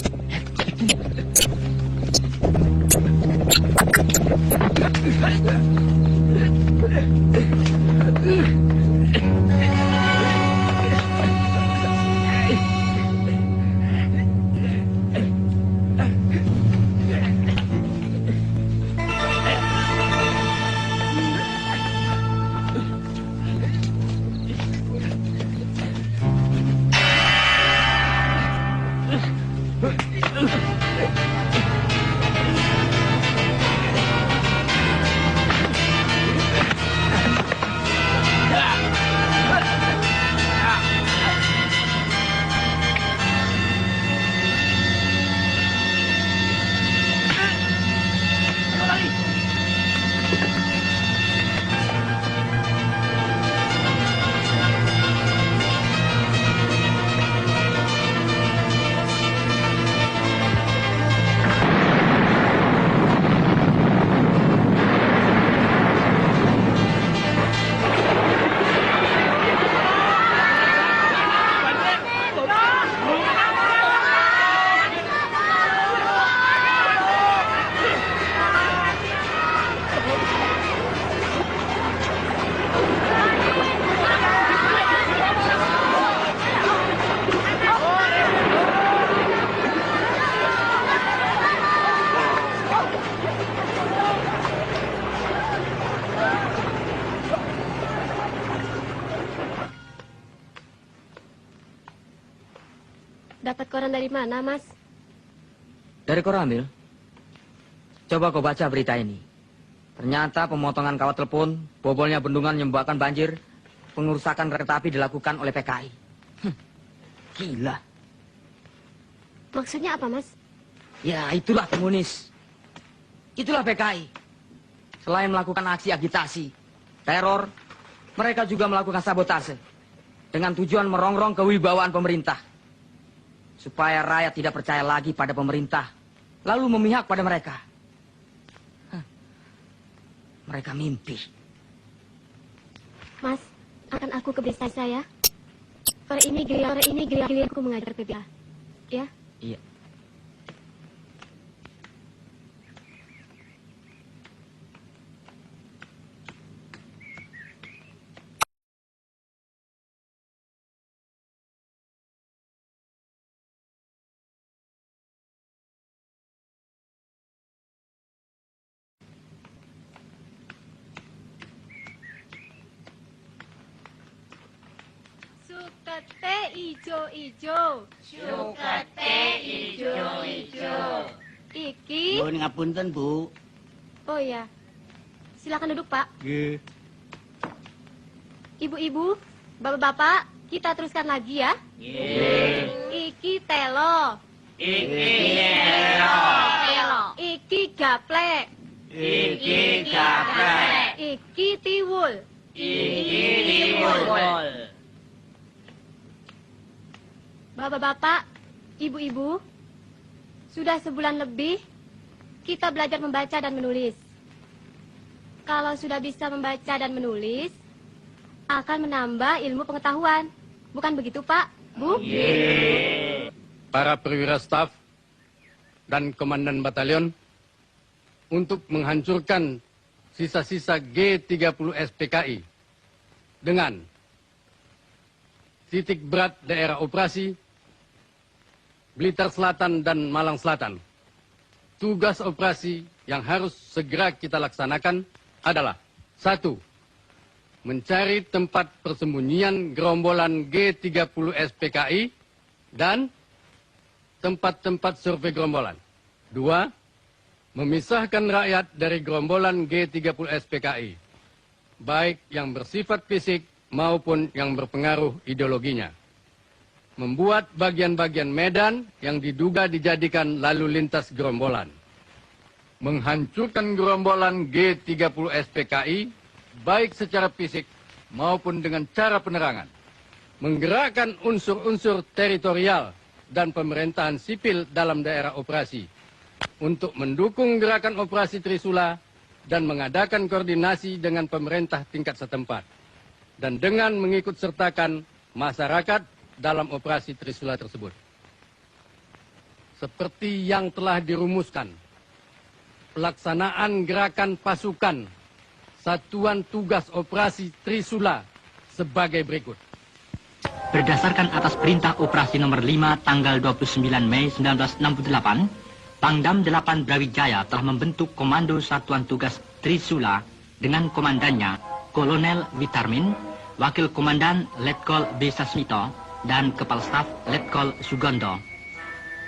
Dapat koran dari mana, Mas? Dari Koramil. Coba kau baca berita ini. Ternyata pemotongan kawat telepon, bobolnya bendungan menyebabkan banjir, pengerusakan kereta api dilakukan oleh PKI. Gila. Maksudnya apa, Mas? Ya, itulah komunis. Itulah PKI. Selain melakukan aksi agitasi, teror, mereka juga melakukan sabotase. Dengan tujuan merongrong kewibawaan pemerintah. Supaya rakyat tidak percaya lagi pada pemerintah, lalu memihak pada mereka. Mereka mimpi. Mas, akan aku ke desa saya. Sore ini giliranku mengajar PBA. Ya? Iya. Sukete ijo-ijo. Sukete ijo-ijo. Iki. Nuwun ngapunten, Bu. Oh iya. Silakan duduk, Pak. Nggih. Ibu-ibu, bapak-bapak, kita teruskan lagi ya. Iki telo. Iki gaplek. Iki tiwul. Bapak-bapak, ibu-ibu, sudah sebulan lebih kita belajar membaca dan menulis. Kalau sudah bisa membaca dan menulis, akan menambah ilmu pengetahuan. Bukan begitu, Pak? Bu? Para perwira staf dan komandan batalion untuk menghancurkan sisa-sisa G30 SPKI dengan titik berat daerah operasi Blitar Selatan dan Malang Selatan. Tugas operasi yang harus segera kita laksanakan adalah 1. Mencari tempat persembunyian gerombolan G30 SPKI dan tempat-tempat survei gerombolan. 2. Memisahkan rakyat dari gerombolan G30 SPKI, baik yang bersifat fisik maupun yang berpengaruh ideologinya. Membuat bagian-bagian medan yang diduga dijadikan lalu lintas gerombolan. Menghancurkan gerombolan G30 SPKI, baik secara fisik maupun dengan cara penerangan. Menggerakkan unsur-unsur teritorial dan pemerintahan sipil dalam daerah operasi untuk mendukung gerakan operasi Trisula dan mengadakan koordinasi dengan pemerintah tingkat setempat. Dan dengan mengikut sertakan masyarakat dalam operasi Trisula tersebut. Seperti yang telah dirumuskan, pelaksanaan gerakan pasukan Satuan Tugas Operasi Trisula sebagai berikut. Berdasarkan atas perintah operasi nomor 5 tanggal 29 Mei 1968, Pangdam 8 Brawijaya telah membentuk Komando Satuan Tugas Trisula dengan komandannya Kolonel Witarmin, Wakil Komandan Letkol B. Sasmito, dan Kepala Staf Letkol Sugondo.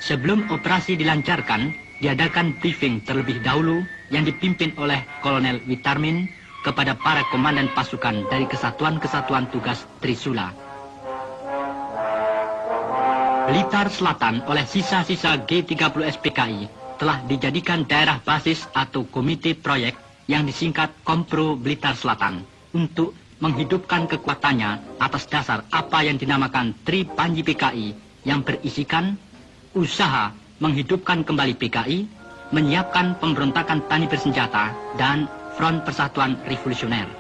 Sebelum operasi dilancarkan, diadakan briefing terlebih dahulu yang dipimpin oleh Kolonel Witarmin kepada para komandan pasukan dari kesatuan-kesatuan tugas Trisula. Blitar Selatan oleh sisa-sisa G30 SPKI telah dijadikan daerah basis atau komite proyek yang disingkat Kompro Blitar Selatan untuk menghidupkan kekuatannya atas dasar apa yang dinamakan Tri Panji PKI yang berisikan usaha menghidupkan kembali PKI, menyiapkan pemberontakan tani bersenjata, dan Front Persatuan Revolusioner.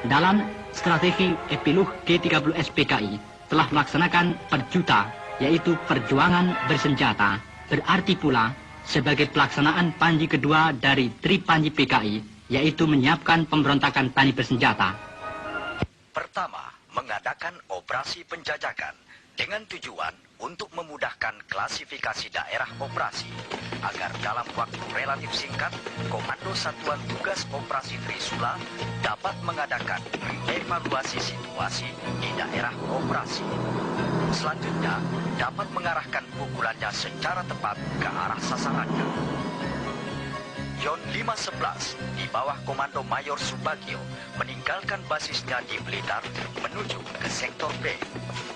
Dalam strategi epilog G30 SPKI telah melaksanakan perjuta, yaitu perjuangan bersenjata, berarti pula sebagai pelaksanaan Panji kedua dari Tri Panji PKI, yaitu menyiapkan pemberontakan tani bersenjata. Pertama, mengadakan operasi penjajakan dengan tujuan untuk memudahkan klasifikasi daerah operasi agar dalam waktu relatif singkat, Komando Satuan Tugas Operasi Trisula dapat mengadakan evaluasi situasi di daerah operasi. Selanjutnya, dapat mengarahkan pukulannya secara tepat ke arah sasarannya. Yon 511 di bawah Komando Mayor Subagio meninggalkan basisnya di Blitar menuju ke sektor B.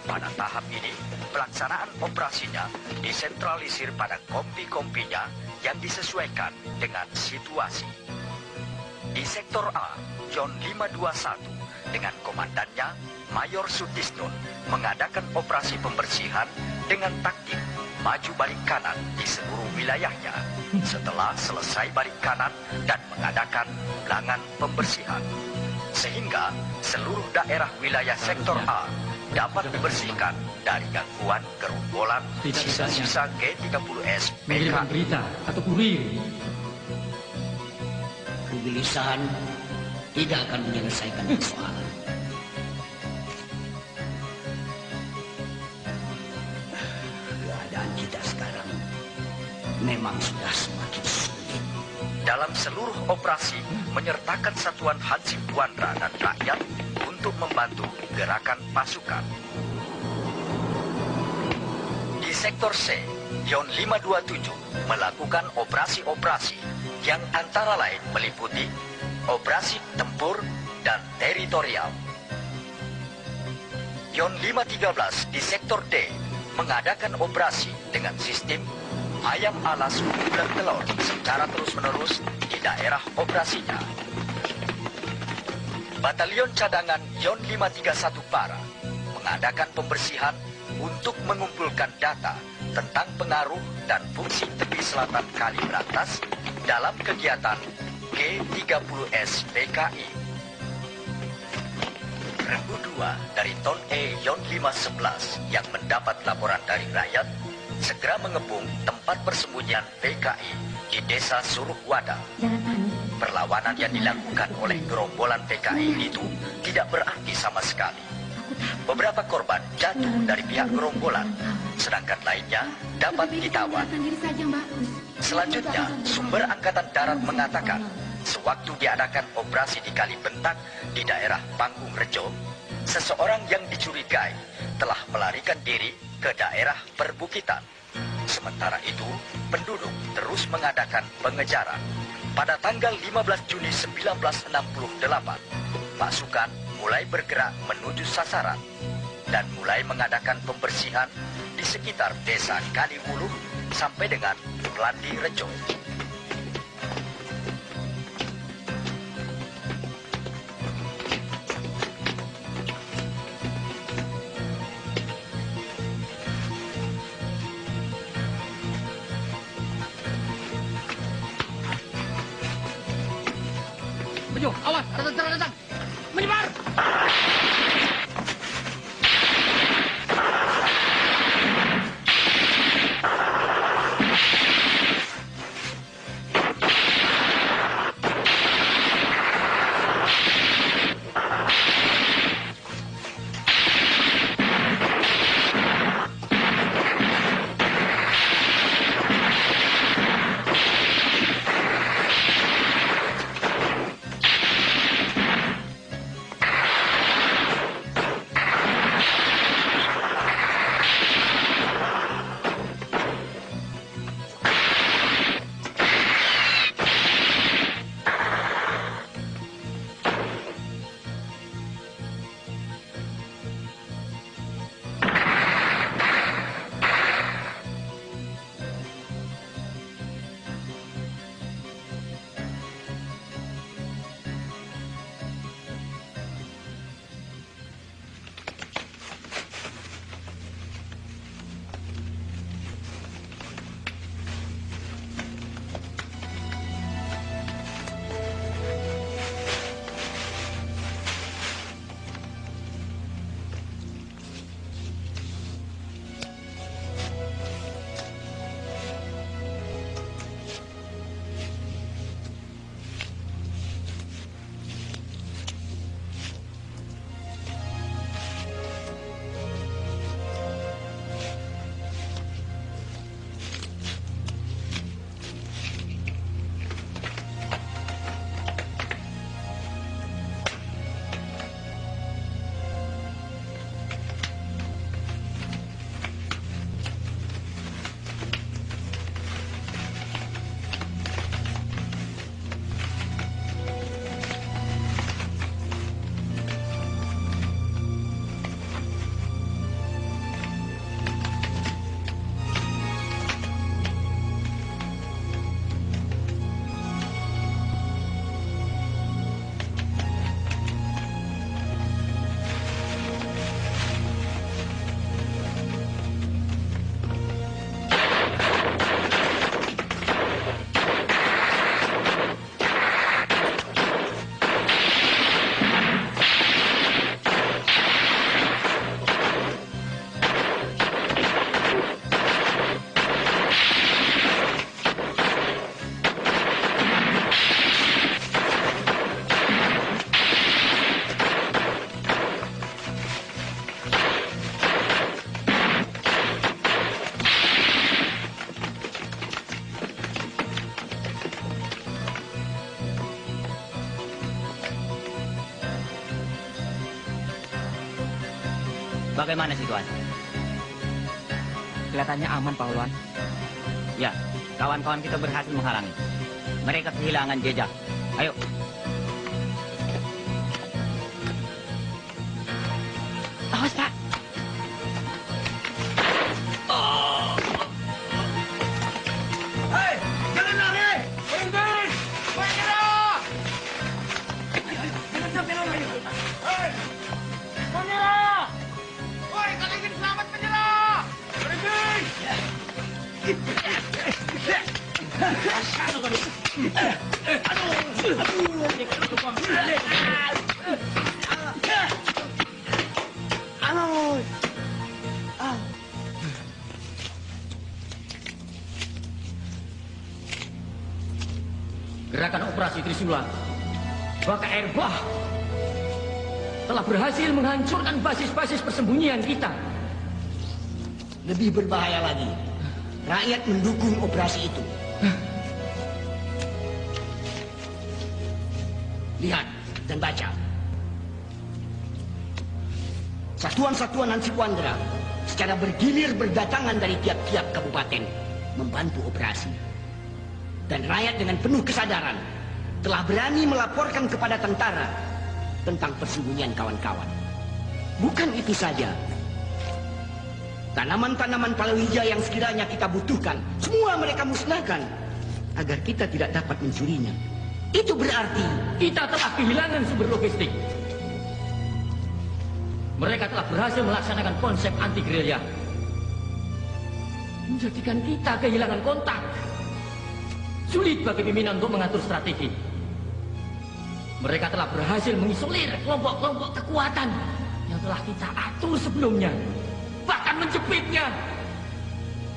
Pada tahap ini, pelaksanaan operasinya disentralisir pada kompi-kompinya yang disesuaikan dengan situasi. Di sektor A, Yon 521 dengan komandannya Mayor Sutisnun mengadakan operasi pembersihan dengan taktik maju balik kanan di seluruh wilayahnya. setelah selesai balik kanan dan mengadakan ulangan pembersihan. Sehingga seluruh daerah wilayah sektor A dapat dibersihkan dari gangguan gerombolan sisa-sisa G30S Mengirimkan PKI. berita atau kurir. Kegelisahan tidak akan menyelesaikan persoalan. Keadaan kita sekarang memang sudah semakin sulit. Dalam seluruh operasi menyertakan satuan Hansip Wandra dan rakyat untuk membantu gerakan pasukan. Di sektor C, Yon 527 melakukan operasi-operasi yang antara lain meliputi operasi tempur dan teritorial. Yon 513 di sektor D mengadakan operasi dengan sistem ayam alas bulan telur secara terus-menerus di daerah operasinya. Batalion cadangan Yon 531 Para mengadakan pembersihan untuk mengumpulkan data tentang pengaruh dan fungsi tepi selatan Kali Berantas dalam kegiatan G30S PKI. Regu 2 dari Ton E Yon 511 yang mendapat laporan dari rakyat segera mengepung tempat persembunyian PKI di desa Suruhwada. Jangan panik. Perlawanan yang dilakukan oleh gerombolan PKI itu tidak berarti sama sekali. Beberapa korban jatuh dari pihak gerombolan, sedangkan lainnya dapat ditawan. Selanjutnya, sumber Angkatan Darat mengatakan, sewaktu diadakan operasi di Kali Bentak di daerah Panggung Rejo, seseorang yang dicurigai telah melarikan diri ke daerah perbukitan. Sementara itu, penduduk terus mengadakan pengejaran. Pada tanggal 15 Juni 1968, pasukan mulai bergerak menuju sasaran dan mulai mengadakan pembersihan di sekitar desa Kaliwuluh sampai dengan Landi Rejo. Bejo, awas, ada tentara datang. Menyebar! Bagaimana situasi? Kelihatannya aman, Pak Ulwan. Ya, kawan-kawan kita berhasil menghalangi. Mereka kehilangan jejak. Ayo. Awas, Pak. Hei, jangan lari! Berhenti! Menyerah! Jangan sampai lari! Hei, menyerah! Woi, kalau ingin selamat menyerah! Berhenti! Gerakan operasi Trisula Baka Air Bah telah berhasil menghancurkan basis-basis persembunyian kita. Lebih berbahaya lagi, rakyat mendukung operasi itu. Lihat dan baca. Satuan-satuan Hansip Wandera secara bergilir berdatangan dari tiap-tiap kabupaten membantu operasi. Dan rakyat dengan penuh kesadaran telah berani melaporkan kepada tentara tentang persembunyian kawan-kawan. Bukan itu saja. Tanaman-tanaman palawija yang sekiranya kita butuhkan, semua mereka musnahkan agar kita tidak dapat mencurinya. Itu berarti kita telah kehilangan sumber logistik. Mereka telah berhasil melaksanakan konsep anti-gerilya, menjadikan kita kehilangan kontak. Sulit bagi pimpinan untuk mengatur strategi. Mereka telah berhasil mengisolir kelompok-kelompok kekuatan yang telah kita atur sebelumnya, bahkan menjepitnya.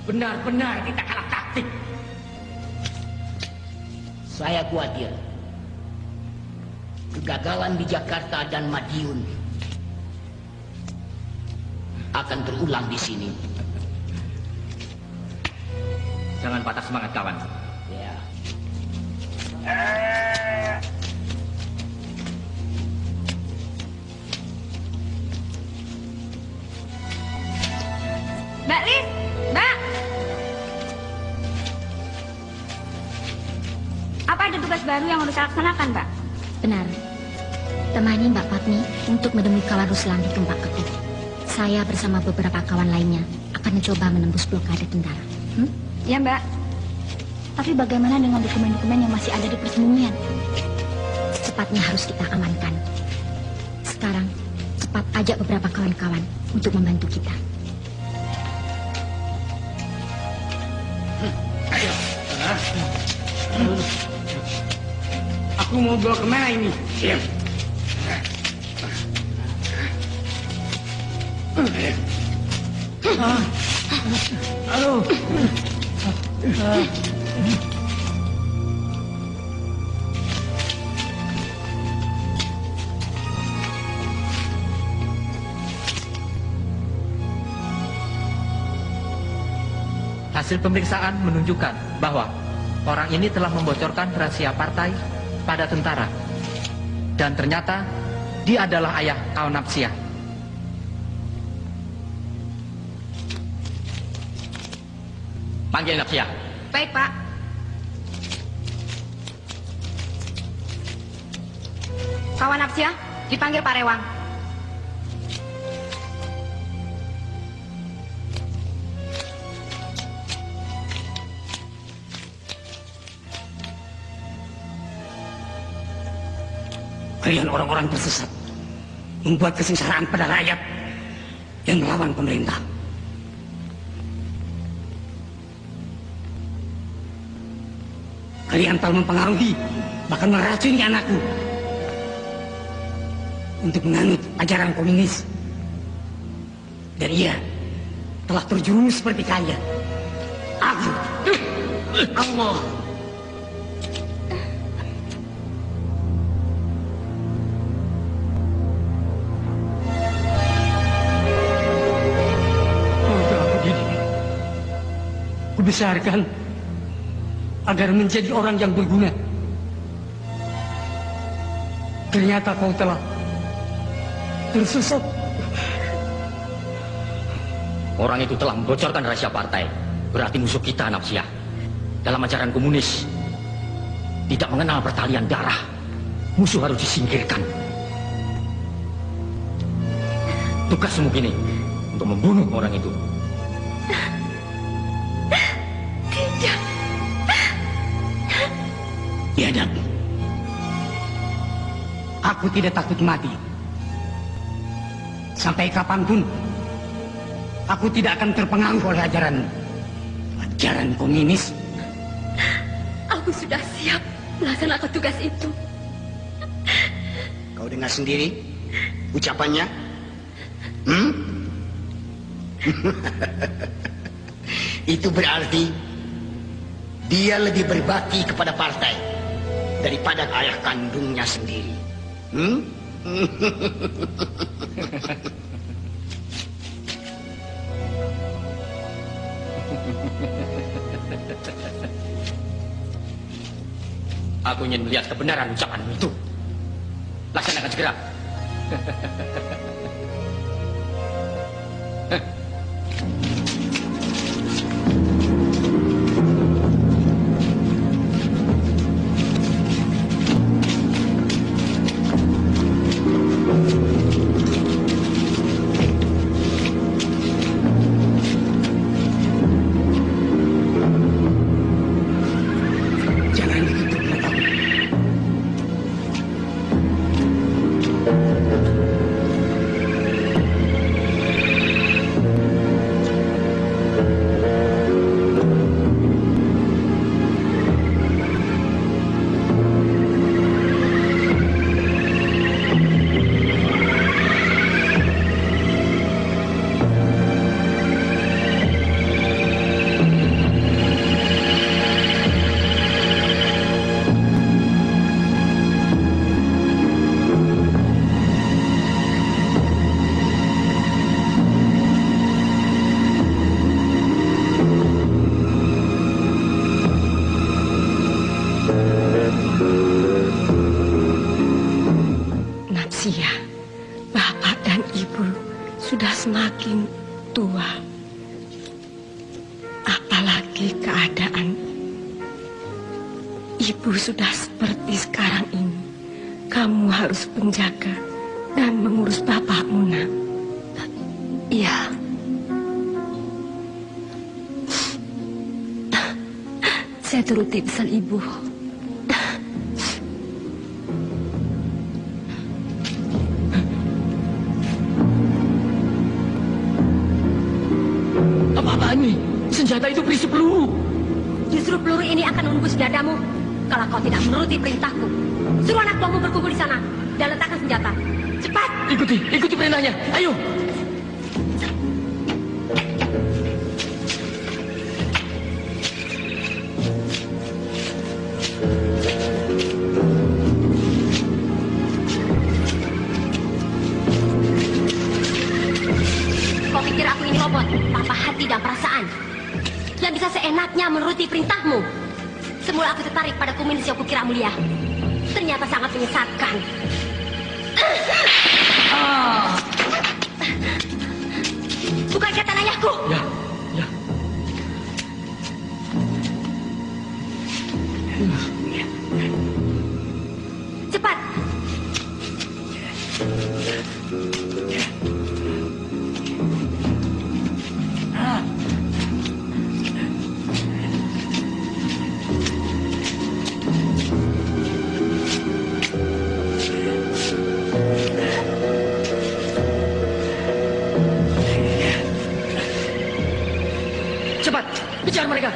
Benar-benar kita kalah taktik. Saya khawatir kegagalan di Jakarta dan Madiun akan terulang di sini. Jangan patah semangat, kawan. Ya. Mbak Lis, Mbak. Apa ada tugas baru yang harus saya laksanakan, Mbak? Benar. Temani Mbak Fatmi untuk menemui kawan Ruslan di tempat Ketik. Saya bersama beberapa kawan lainnya akan mencoba menembus blokade tentara. Ya, Mbak. Tapi bagaimana dengan dokumen-dokumen yang masih ada di persembunyian? Secepatnya harus kita amankan. Sekarang, cepat ajak beberapa kawan-kawan untuk membantu kita. Ayo. Aku mau bawa kemana ini? Iya. Aduh. Hasil pemeriksaan menunjukkan bahwa orang ini telah membocorkan rahasia partai pada tentara. Dan ternyata dia adalah ayah kawan Napsia. Panggil Napsia. Baik, Pak. Kawan Napsia, dipanggil Pak Rewang. Kalian orang-orang tersesat membuat kesengsaraan pada rakyat yang melawan pemerintah. Kalian telah mempengaruhi, bahkan meracuni anakku untuk menganut ajaran komunis. Dan ia telah terjerumus seperti kalian. Aku, Allah. Kubesarkan agar menjadi orang yang berguna. Ternyata kau telah tersesat Orang itu telah membocorkan rahasia partai. Berarti musuh kita, Nafsiyah. Dalam ajaran komunis, tidak mengenal pertalian darah. Musuh harus disingkirkan. Tugasmu kini untuk membunuh orang itu. Tidak. Tidak. Aku tidak takut mati. Sampai kapanpun, aku tidak akan terpengaruh oleh ajaran komunis. Aku sudah siap melaksanakan tugas itu. Kau dengar sendiri ucapannya? Itu berarti dia lebih berbakti kepada partai daripada ayah kandungnya sendiri. Aku ingin melihat kebenaran ucapanmu itu. Laksanakan segera. Nafsiyah, bapak dan ibu sudah semakin tua. Apalagi keadaan ibu sudah seperti sekarang ini. Kamu harus menjaga dan mengurus bapakmu, nak. Iya. Saya turuti pesan ibu. Apa-apaan ini? Senjata itu berisi peluru. Justru peluru ini akan menembus dadamu kalau kau tidak menuruti perintahku. Suruh anak buahmu berkumpul di sana dan letakkan senjata. Cepat! Ikuti perintahnya. Ayo. Kau pikir aku ini robot tanpa hati dan perasaan yang bisa seenaknya menuruti perintahmu? Semula aku tertarik pada komunis yang kukira mulia. Ternyata sangat menyesatkan. Bukan kata ayahku. Ya. Cepat. Cepat, kejar mereka.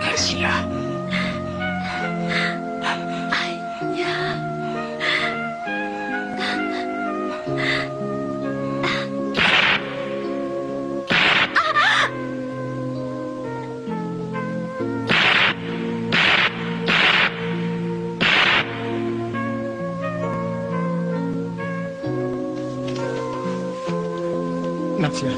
Arsia. Natsya.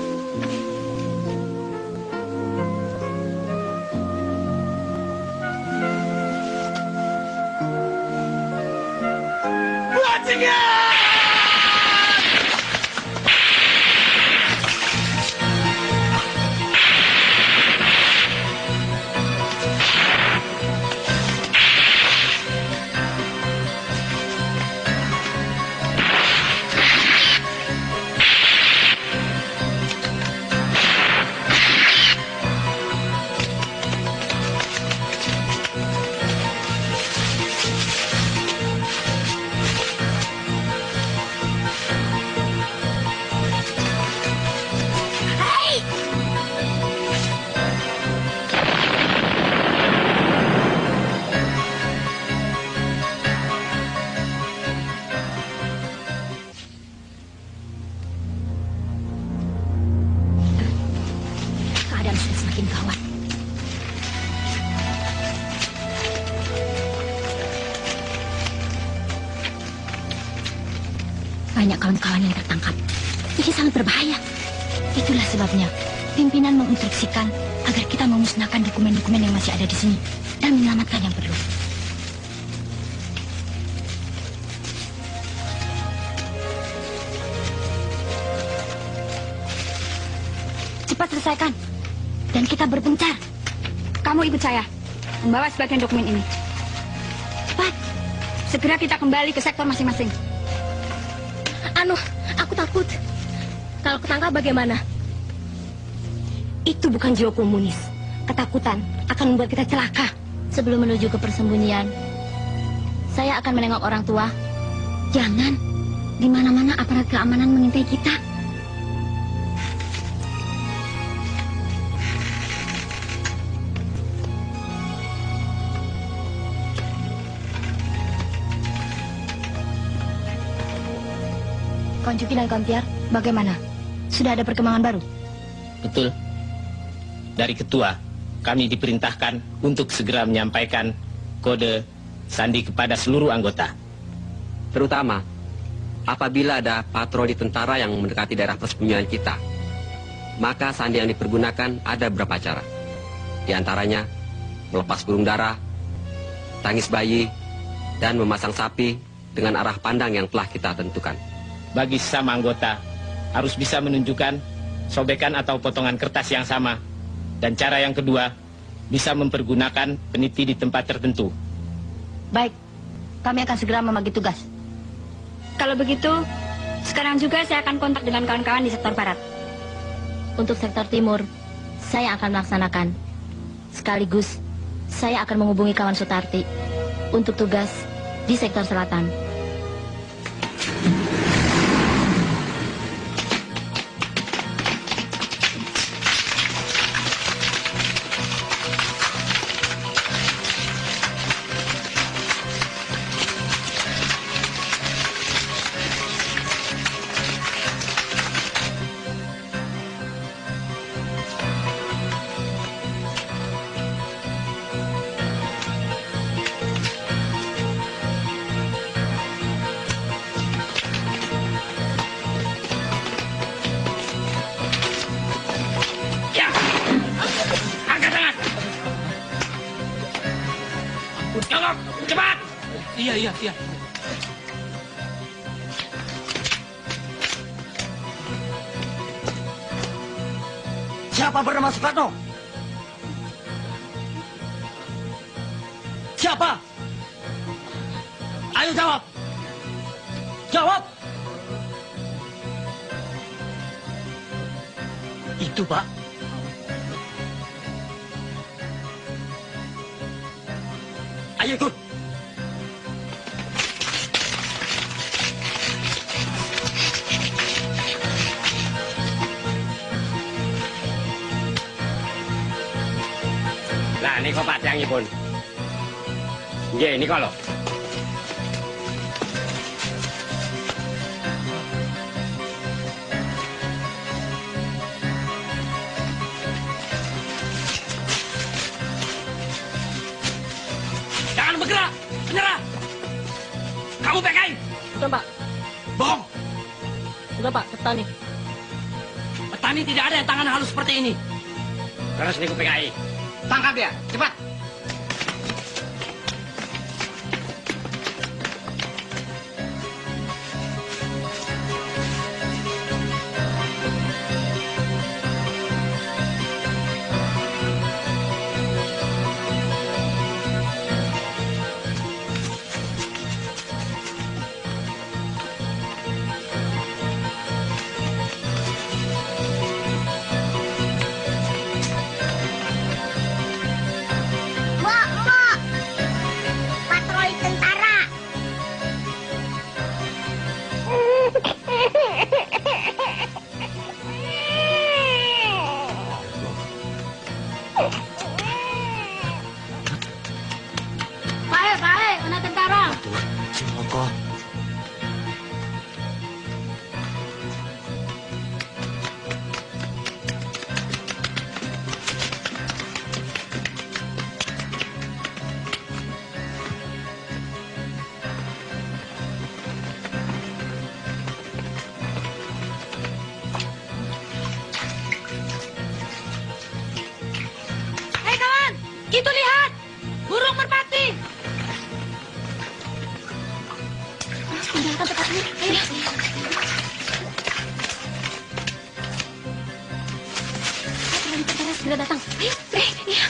Keadaan sudah semakin gawat. Banyak kawan-kawan yang tertangkap. Ini sangat berbahaya. Itulah sebabnya pimpinan menginstruksikan agar kita memusnahkan dokumen-dokumen yang masih ada di sini dan menyelamatkan yang perlu. Cepat selesaikan. Dan kita berpencar. Kamu ikut saya, membawa sebagian dokumen ini. Cepat. Segera kita kembali ke sektor masing-masing. Aku takut. Kalau ketangkap bagaimana? Itu bukan jiwa komunis. Ketakutan akan membuat kita celaka. Sebelum menuju ke persembunyian, saya akan menengok orang tua. Jangan. Di mana-mana aparat keamanan mengintai kita. Kawan Juki dan Kawan Tiar, bagaimana? Sudah ada perkembangan baru? Betul. Dari ketua, kami diperintahkan untuk segera menyampaikan kode sandi kepada seluruh anggota. Terutama apabila ada patroli tentara yang mendekati daerah persembunyian kita, maka sandi yang dipergunakan ada beberapa cara. Di antaranya melepas burung dara, tangis bayi, dan memasang sapi dengan arah pandang yang telah kita tentukan. Bagi sesama anggota, harus bisa menunjukkan sobekan atau potongan kertas yang sama. Dan cara yang kedua, bisa mempergunakan peniti di tempat tertentu. Baik, kami akan segera membagi tugas. Kalau begitu, sekarang juga saya akan kontak dengan kawan-kawan di sektor barat. Untuk sektor timur, saya akan melaksanakan. Sekaligus, saya akan menghubungi kawan Sutarti untuk tugas di sektor selatan. Jawab, cepat! Iya. Siapa bernama Soekarno? Siapa? Ayo jawab. Jawab. Itu, Pak. Ayo ikut. Lah niku padangipun. Nggih niku lho. Jangan bergerak, menyerah. Kamu PKI. Sudah, Pak. Bohong. Sudah, Pak, petani. Petani tidak ada yang tangan halus seperti ini. Terus niku PKI. Tangkap dia, cepat. Patroli tentara. Pahe, mana tentara? Ciloko. Hei kawan, itu lihat. Burung merpati. Tinggalkan tempat ini. Ayo. Patroli tentara segera datang. Ayo, iya.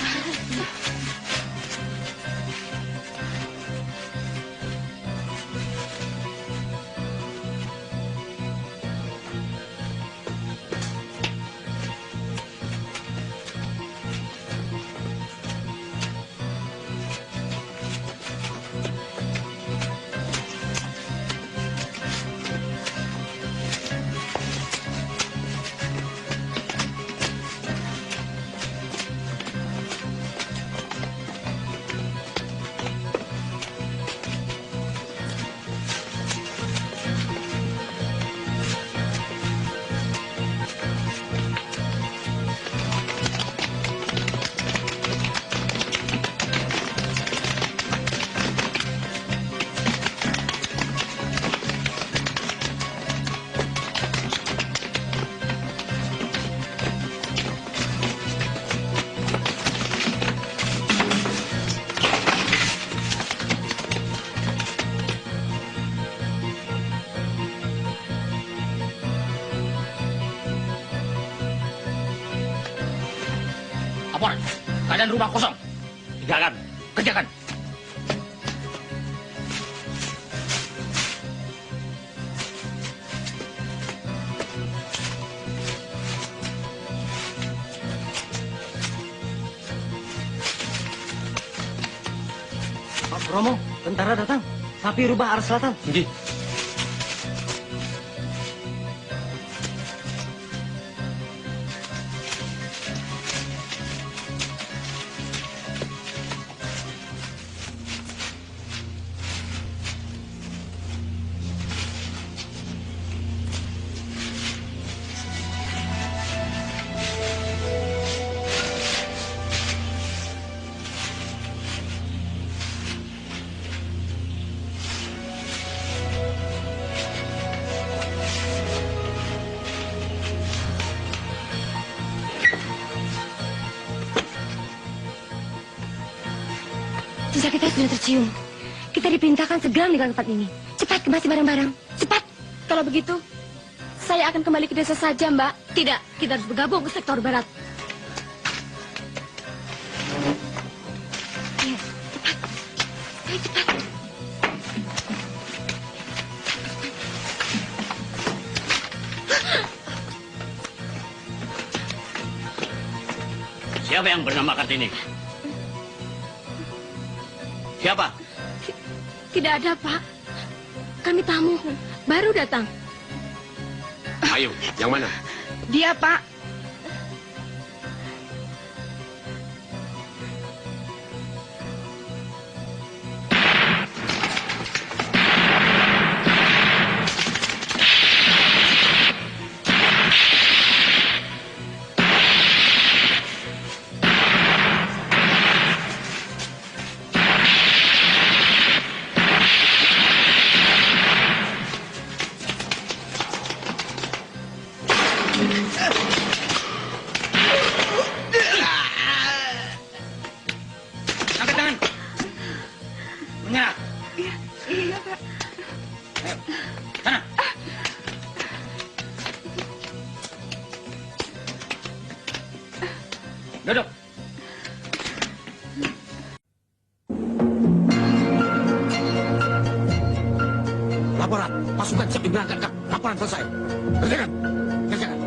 Laporan, keadaan rumah kosong. Tinggalkan, kerjakan. Pak Romo, tentara datang. Sapi rubah arah selatan. Nggih. Jejak kita sudah tercium. Kita diperintahkan segera meninggalkan tempat ini. Cepat kembali barang-barang. Cepat. Kalau begitu, saya akan kembali ke desa saja, Mbak. Tidak, kita harus bergabung ke sektor barat. Ayo, cepat. Ayo, cepat. Siapa yang bernama Kartini? Siapa? Tidak ada, Pak. Kami tamu, baru datang. Ayo, yang mana? Dia, Pak. Duduk. Laporan, pasukan siap diberangkatkan. Laporan selesai. Kerjakan. Kerjakan.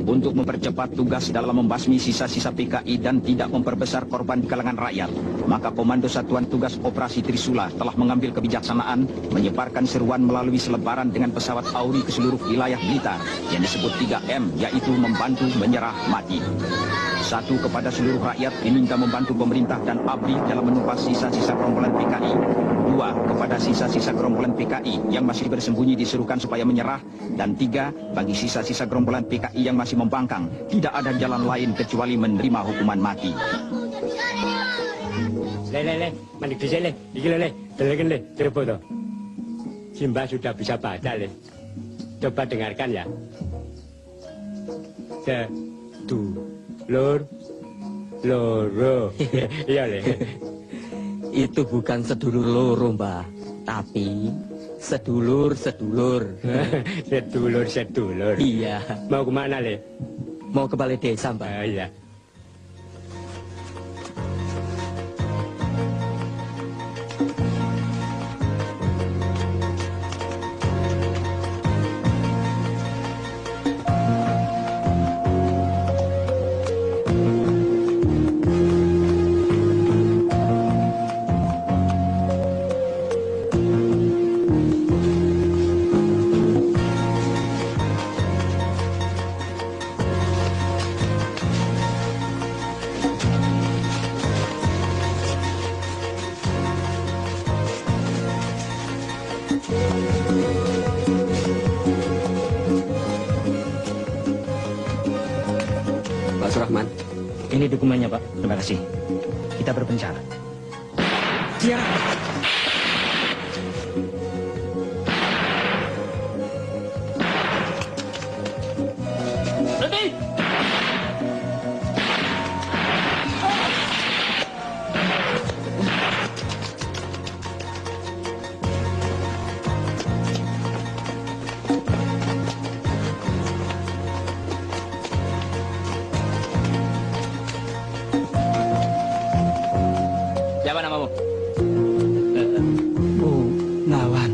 Untuk mempercepat tugas dalam membasmi sisa-sisa PKI dan tidak memperbesar korban di kalangan rakyat, maka Komando Satuan Tugas Operasi Trisula telah mengambil kebijaksanaan menyebarkan seruan melalui selebaran dengan pesawat Auri ke seluruh wilayah Blitar yang disebut 3M, yaitu membantu, menyerah, mati. 1. Kepada seluruh rakyat diminta membantu pemerintah dan ABRI dalam menumpas sisa-sisa gerombolan PKI. 2. Kepada sisa-sisa gerombolan PKI yang masih bersembunyi diserukan supaya menyerah. Dan 3. Bagi sisa-sisa gerombolan PKI yang masih membangkang, tidak ada jalan lain kecuali menerima hukuman mati. Le, manik dhisik le, iki le, deleken le, Cirebon to. Simba sudah bisa baca le. Coba dengarkan ya. Sedulur, loro. Iya le. Itu bukan sedulur loro, Mbah, tapi sedulur-sedulur. Sedulur-sedulur. Iya. Mau kemana le? Mau ke balai desa, Mbah. Iya. Pak Surahman, ini dokumennya, Pak. Terima kasih. Kita berpencar. Siap. Berhenti! Siapa namamu? Nawan.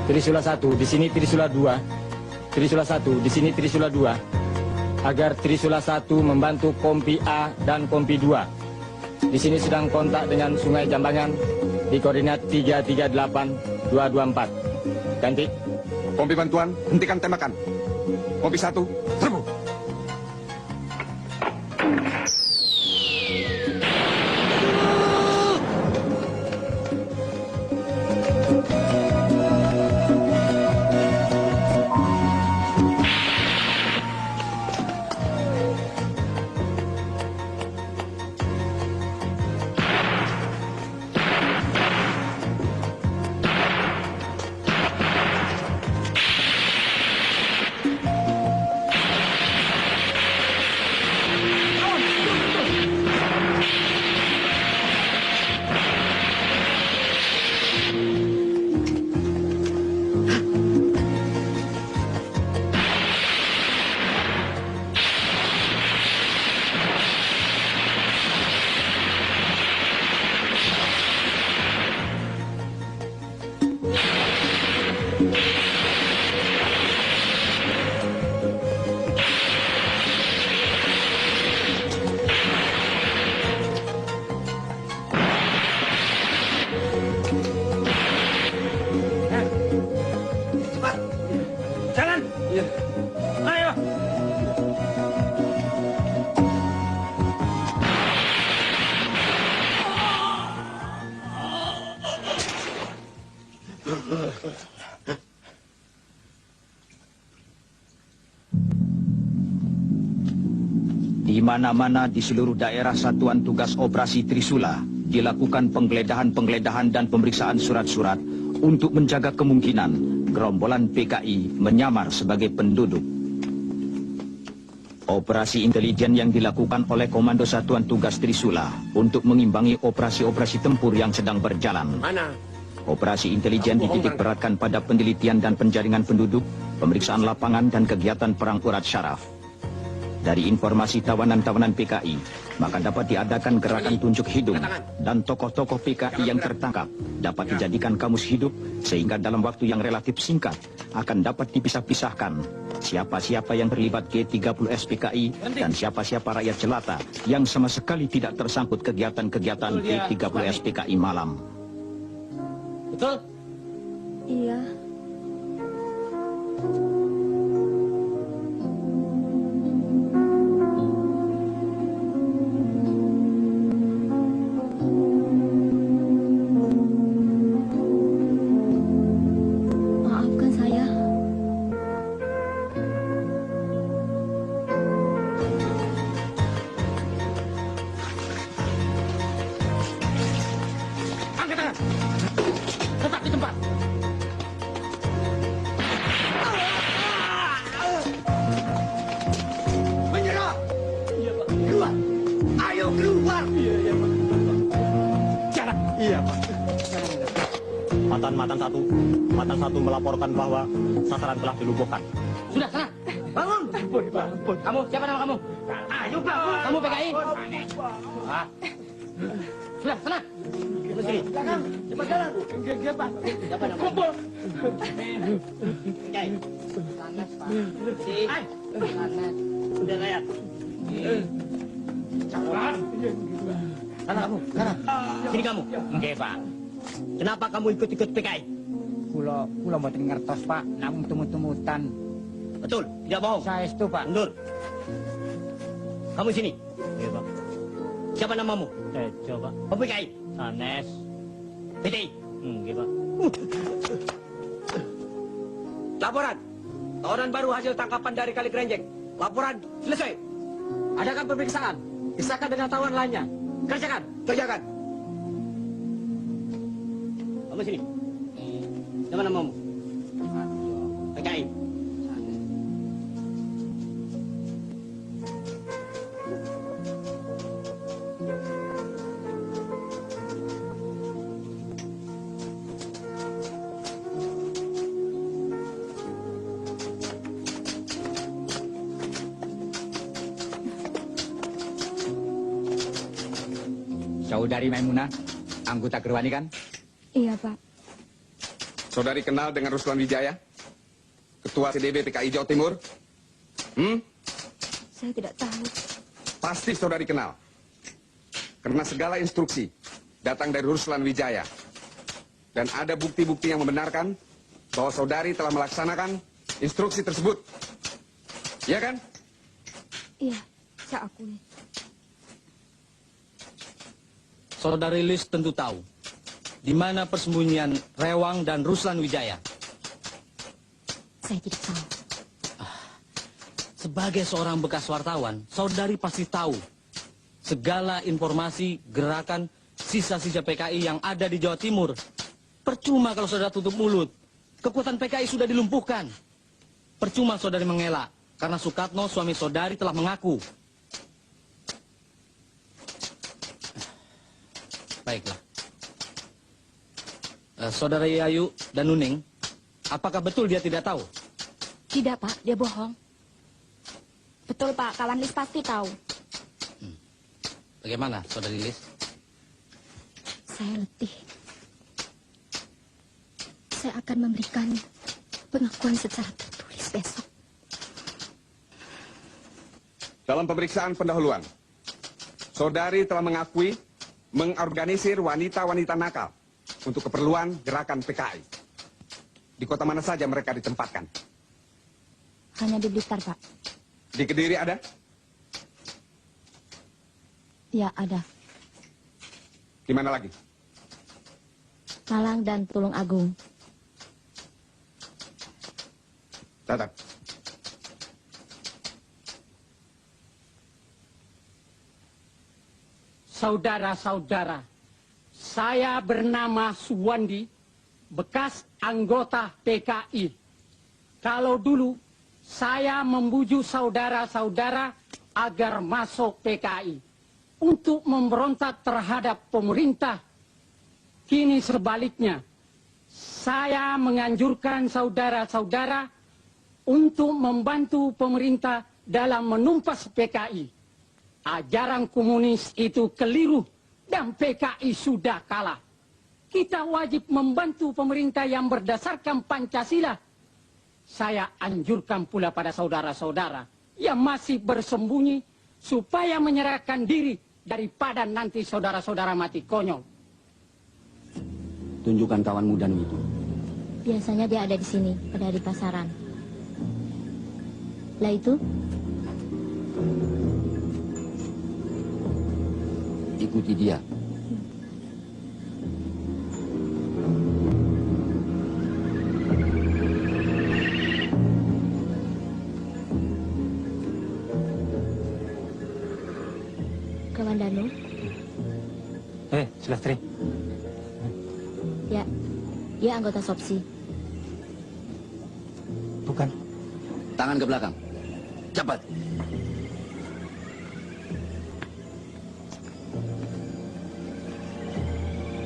Trisula 1, di sini Trisula 2. Trisula 1, di sini Trisula 2. Agar Trisula 1 membantu Kompi A dan Kompi 2. Di sini sedang kontak dengan Sungai Jambangan. di koordinat 338224. Ganti. Kompi bantuan, hentikan tembakan. Kompi 1, serbu. Di mana-mana di seluruh daerah Satuan Tugas Operasi Trisula dilakukan penggeledahan dan pemeriksaan surat-surat untuk menjaga kemungkinan gerombolan PKI menyamar sebagai penduduk. Operasi intelijen yang dilakukan oleh Komando Satuan Tugas Trisula untuk mengimbangi operasi-operasi tempur yang sedang berjalan. Operasi intelijen dititik beratkan pada penelitian dan penjaringan penduduk, pemeriksaan lapangan dan kegiatan perang urat syaraf. Dari informasi tawanan-tawanan PKI, maka dapat diadakan gerakan tunjuk hidung dan tokoh-tokoh PKI yang tertangkap dapat dijadikan kamus hidup sehingga dalam waktu yang relatif singkat akan dapat dipisah-pisahkan siapa-siapa yang terlibat G30 SPKI dan siapa-siapa rakyat jelata yang sama sekali tidak tersangkut kegiatan-kegiatan G30 SPKI malam. Betul? Iya. Maafkan saya. Angkat tangan. Tetap di tempat. Menyerah. Iya, Pak. Keluar. Ayo keluar. Iya, Pak. Jangan. Iya, Pak. Matan satu melaporkan bahwa sasaran telah dilumpuhkan. Sudah, sana. Bangun. Kamu, siapa nama kamu? Ayo, bangun. Kamu PKI? Ah. Sudah, sana. Sini. Belakang. Cepat jalan. Iya, Pak. Siapa nama? Kumpul. Cai. Panas, Pak. Si. Panas. Udah kayak. Cepat. Sana kamu, sana. Sini kamu. Oke, Pak. Kenapa kamu ikut-ikut PKI? Kula mboten ngertos, Pak. Namung tumut-tumutan. Betul, tidak bohong. Saya itu, Pak. Mundur. Kamu sini. Iya, Pak. Siapa namamu? Tejo, Pak. Oh, PKI. Sanes. PTI. Iya, Pak. Laporan. Tawanan baru hasil tangkapan dari Kali Kerenjeng. Laporan selesai. Adakan pemeriksaan. Pisahkan dengan tawanan lainnya. Kerjakan. Kerjakan. Kamu sini. Siapa namamu? PKI. Saudari Maimunah, anggota Gerwani kan? Iya, Pak. Saudari kenal dengan Ruslan Wijaya? Ketua CDB PKI Jawa Timur? Saya tidak tahu. Pasti saudari kenal. Karena segala instruksi datang dari Ruslan Wijaya. Dan ada bukti-bukti yang membenarkan bahwa saudari telah melaksanakan instruksi tersebut. Iya kan? Iya, saya akui. Saudari Lis tentu tahu di mana persembunyian Rewang dan Ruslan Wijaya. Saya tidak tahu. Sebagai seorang bekas wartawan, saudari pasti tahu segala informasi gerakan sisa-sisa PKI yang ada di Jawa Timur. Percuma kalau saudara tutup mulut. Kekuatan PKI sudah dilumpuhkan. Percuma saudari mengelak, karena Sukatno, suami saudari, telah mengaku. Baiklah. Saudara Yayu dan Nuning, apakah betul dia tidak tahu? Tidak, Pak. Dia bohong. Betul, Pak. Kawan Lis pasti tahu. Bagaimana, saudari Lis? Saya letih. Saya akan memberikan pengakuan secara tertulis besok. Dalam pemeriksaan pendahuluan, saudari telah mengakui mengorganisir wanita-wanita nakal untuk keperluan gerakan PKI. Di kota mana saja mereka ditempatkan? Hanya di Blitar, Pak. Di Kediri ada? Ya, ada. Di mana lagi? Malang dan Tulung Agung. Catat. Saudara-saudara, saya bernama Suwandi, bekas anggota PKI. Kalau dulu saya membujuk saudara-saudara agar masuk PKI untuk memberontak terhadap pemerintah. Kini sebaliknya, saya menganjurkan saudara-saudara untuk membantu pemerintah dalam menumpas PKI. Ajaran komunis itu keliru dan PKI sudah kalah. Kita wajib membantu pemerintah yang berdasarkan Pancasila. Saya anjurkan pula pada saudara-saudara yang masih bersembunyi supaya menyerahkan diri daripada nanti saudara-saudara mati konyol. Tunjukkan kawan mudamu itu. Biasanya dia ada di sini, pada di pasaran. Lah itu? Ikuti dia. Kawan Danu? Sulastri. Ya, dia anggota Sopsi. Bukan. Tangan ke belakang. Cepat.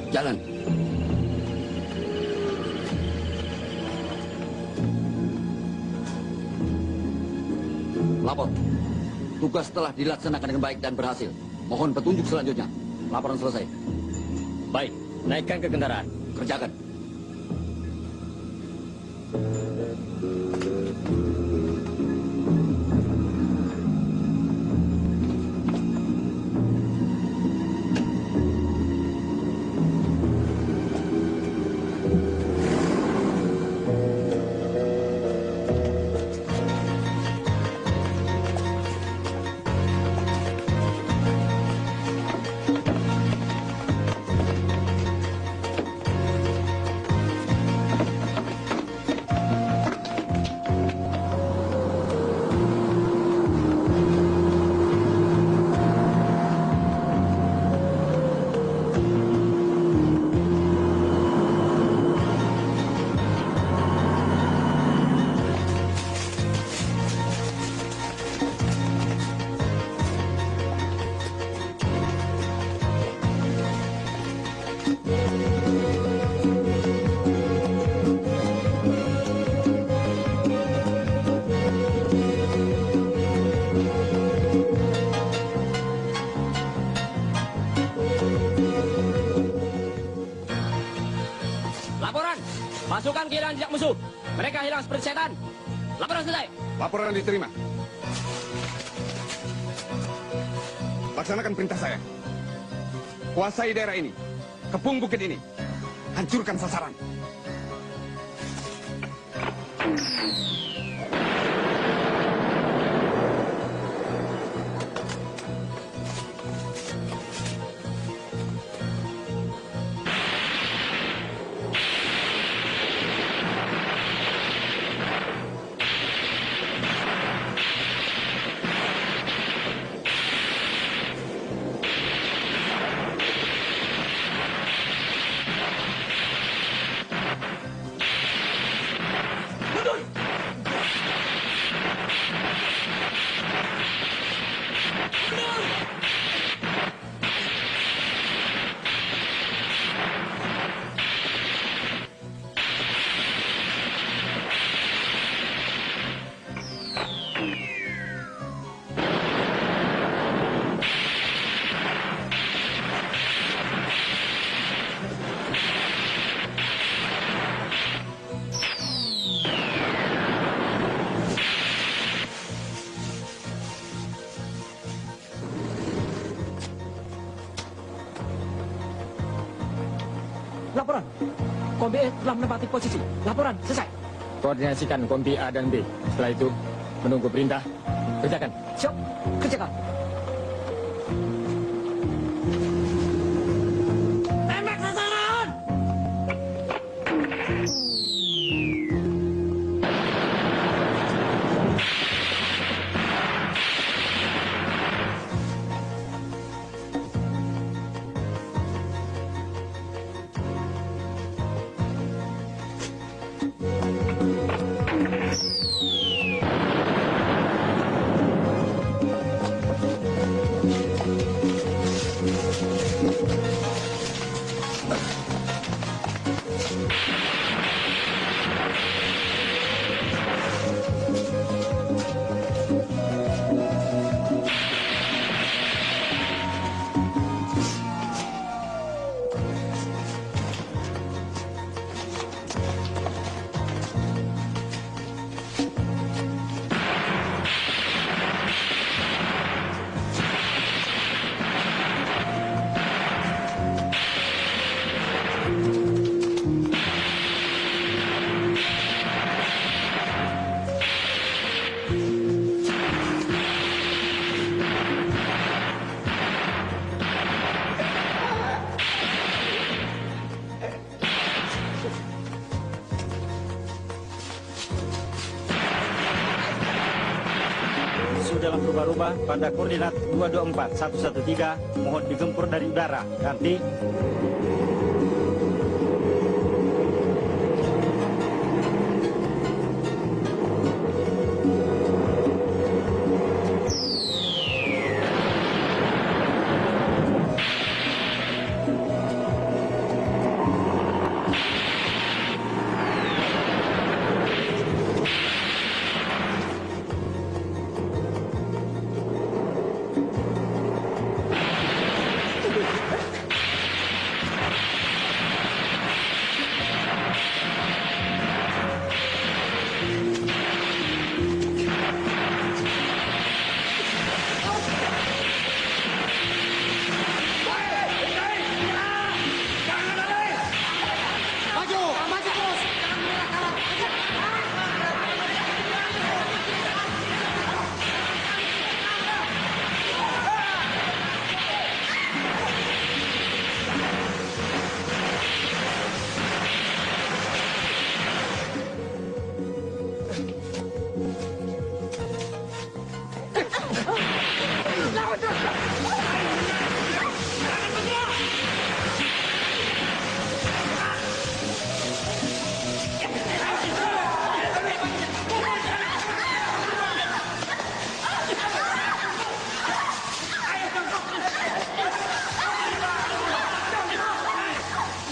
Jalan. Lapor. Tugas telah dilaksanakan dengan baik dan berhasil. Mohon petunjuk selanjutnya. Laporan selesai. Baik, naikkan ke kendaraan. Kerjakan. Pasukan kehilangan jejak musuh. Mereka hilang seperti setan. Laporan selesai. Laporan diterima. Laksanakan perintah saya. Kuasai daerah ini. Kepung bukit ini. hancurkan sasaran. Laporan. Kompi E telah menempati posisi. Laporan selesai. Koordinasikan kompi A dan B. Setelah itu, menunggu perintah. Kerjakan. Siap. Kerjakan. Tembak sasaran! Dalam rubah-rubah pada koordinat 224 113 mohon digempur dari udara. Ganti.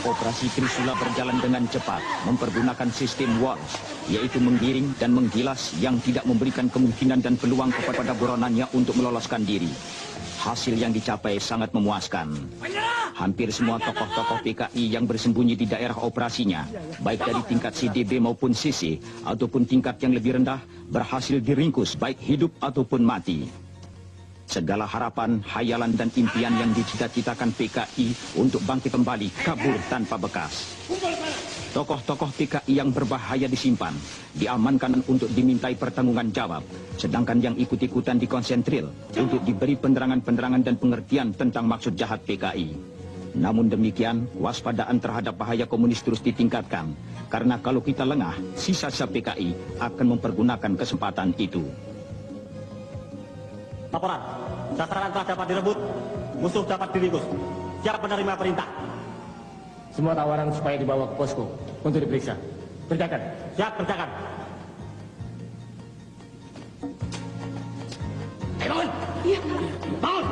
Operasi Trisula berjalan dengan cepat, mempergunakan sistem Walsh, yaitu menggiring dan menggilas yang tidak memberikan kemungkinan dan peluang kepada buronannya untuk meloloskan diri. Hasil yang dicapai sangat memuaskan. Hampir semua tokoh-tokoh PKI yang bersembunyi di daerah operasinya, baik dari tingkat CDB maupun CC, ataupun tingkat yang lebih rendah, berhasil diringkus baik hidup ataupun mati. Segala harapan, hayalan dan impian yang dicita-citakan PKI untuk bangkit kembali kabur tanpa bekas. Tokoh-tokoh PKI yang berbahaya disimpan, diamankan untuk dimintai pertanggungan jawab, sedangkan yang ikut-ikutan dikonsentril untuk diberi penerangan-penerangan dan pengertian tentang maksud jahat PKI. Namun demikian, waspadaan terhadap bahaya komunis terus ditingkatkan, karena kalau kita lengah, sisa-sisa PKI akan mempergunakan kesempatan itu. Laporan, sasaran telah dapat direbut, musuh dapat diringkus. Siap menerima perintah. Semua tawanan supaya dibawa ke posko untuk diperiksa. Kerjakan. Siap, kerjakan. Bangun! Iya. Bangun!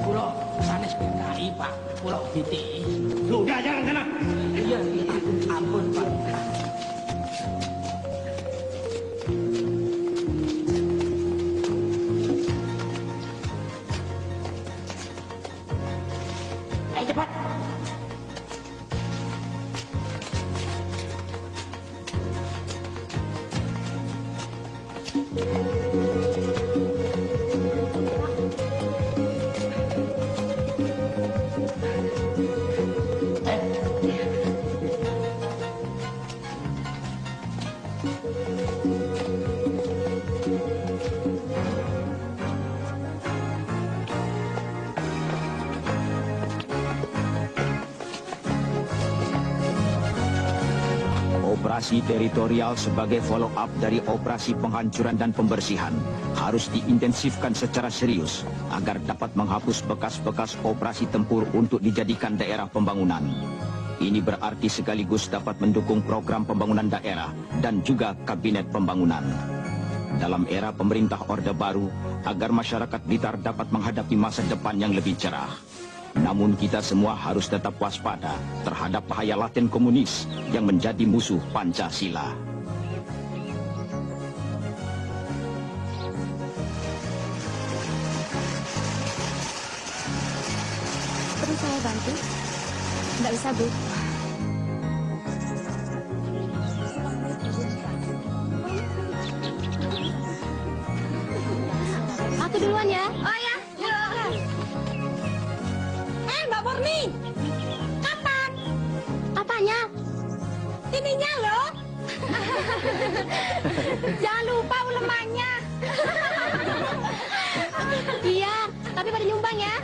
Pulau sanes PKI, Pak. Pulau titik. Sudah, jangan sana. Iya, ampun, Pak. Cepat. Operasi teritorial sebagai follow-up dari operasi penghancuran dan pembersihan harus diintensifkan secara serius agar dapat menghapus bekas-bekas operasi tempur untuk dijadikan daerah pembangunan. Ini berarti sekaligus dapat mendukung program pembangunan daerah dan juga kabinet pembangunan. Dalam era pemerintah Orde Baru, agar masyarakat Blitar dapat menghadapi masa depan yang lebih cerah. Namun kita semua harus tetap waspada terhadap bahaya laten komunis yang menjadi musuh Pancasila. Perlu saya bantu? Nggak bisa, Bu. Aku duluan ya. Oh ya, Mbak Murni, kapan? Apanya? Ininya loh. Jangan lupa ulemannya. Iya, tapi pada nyumbang ya.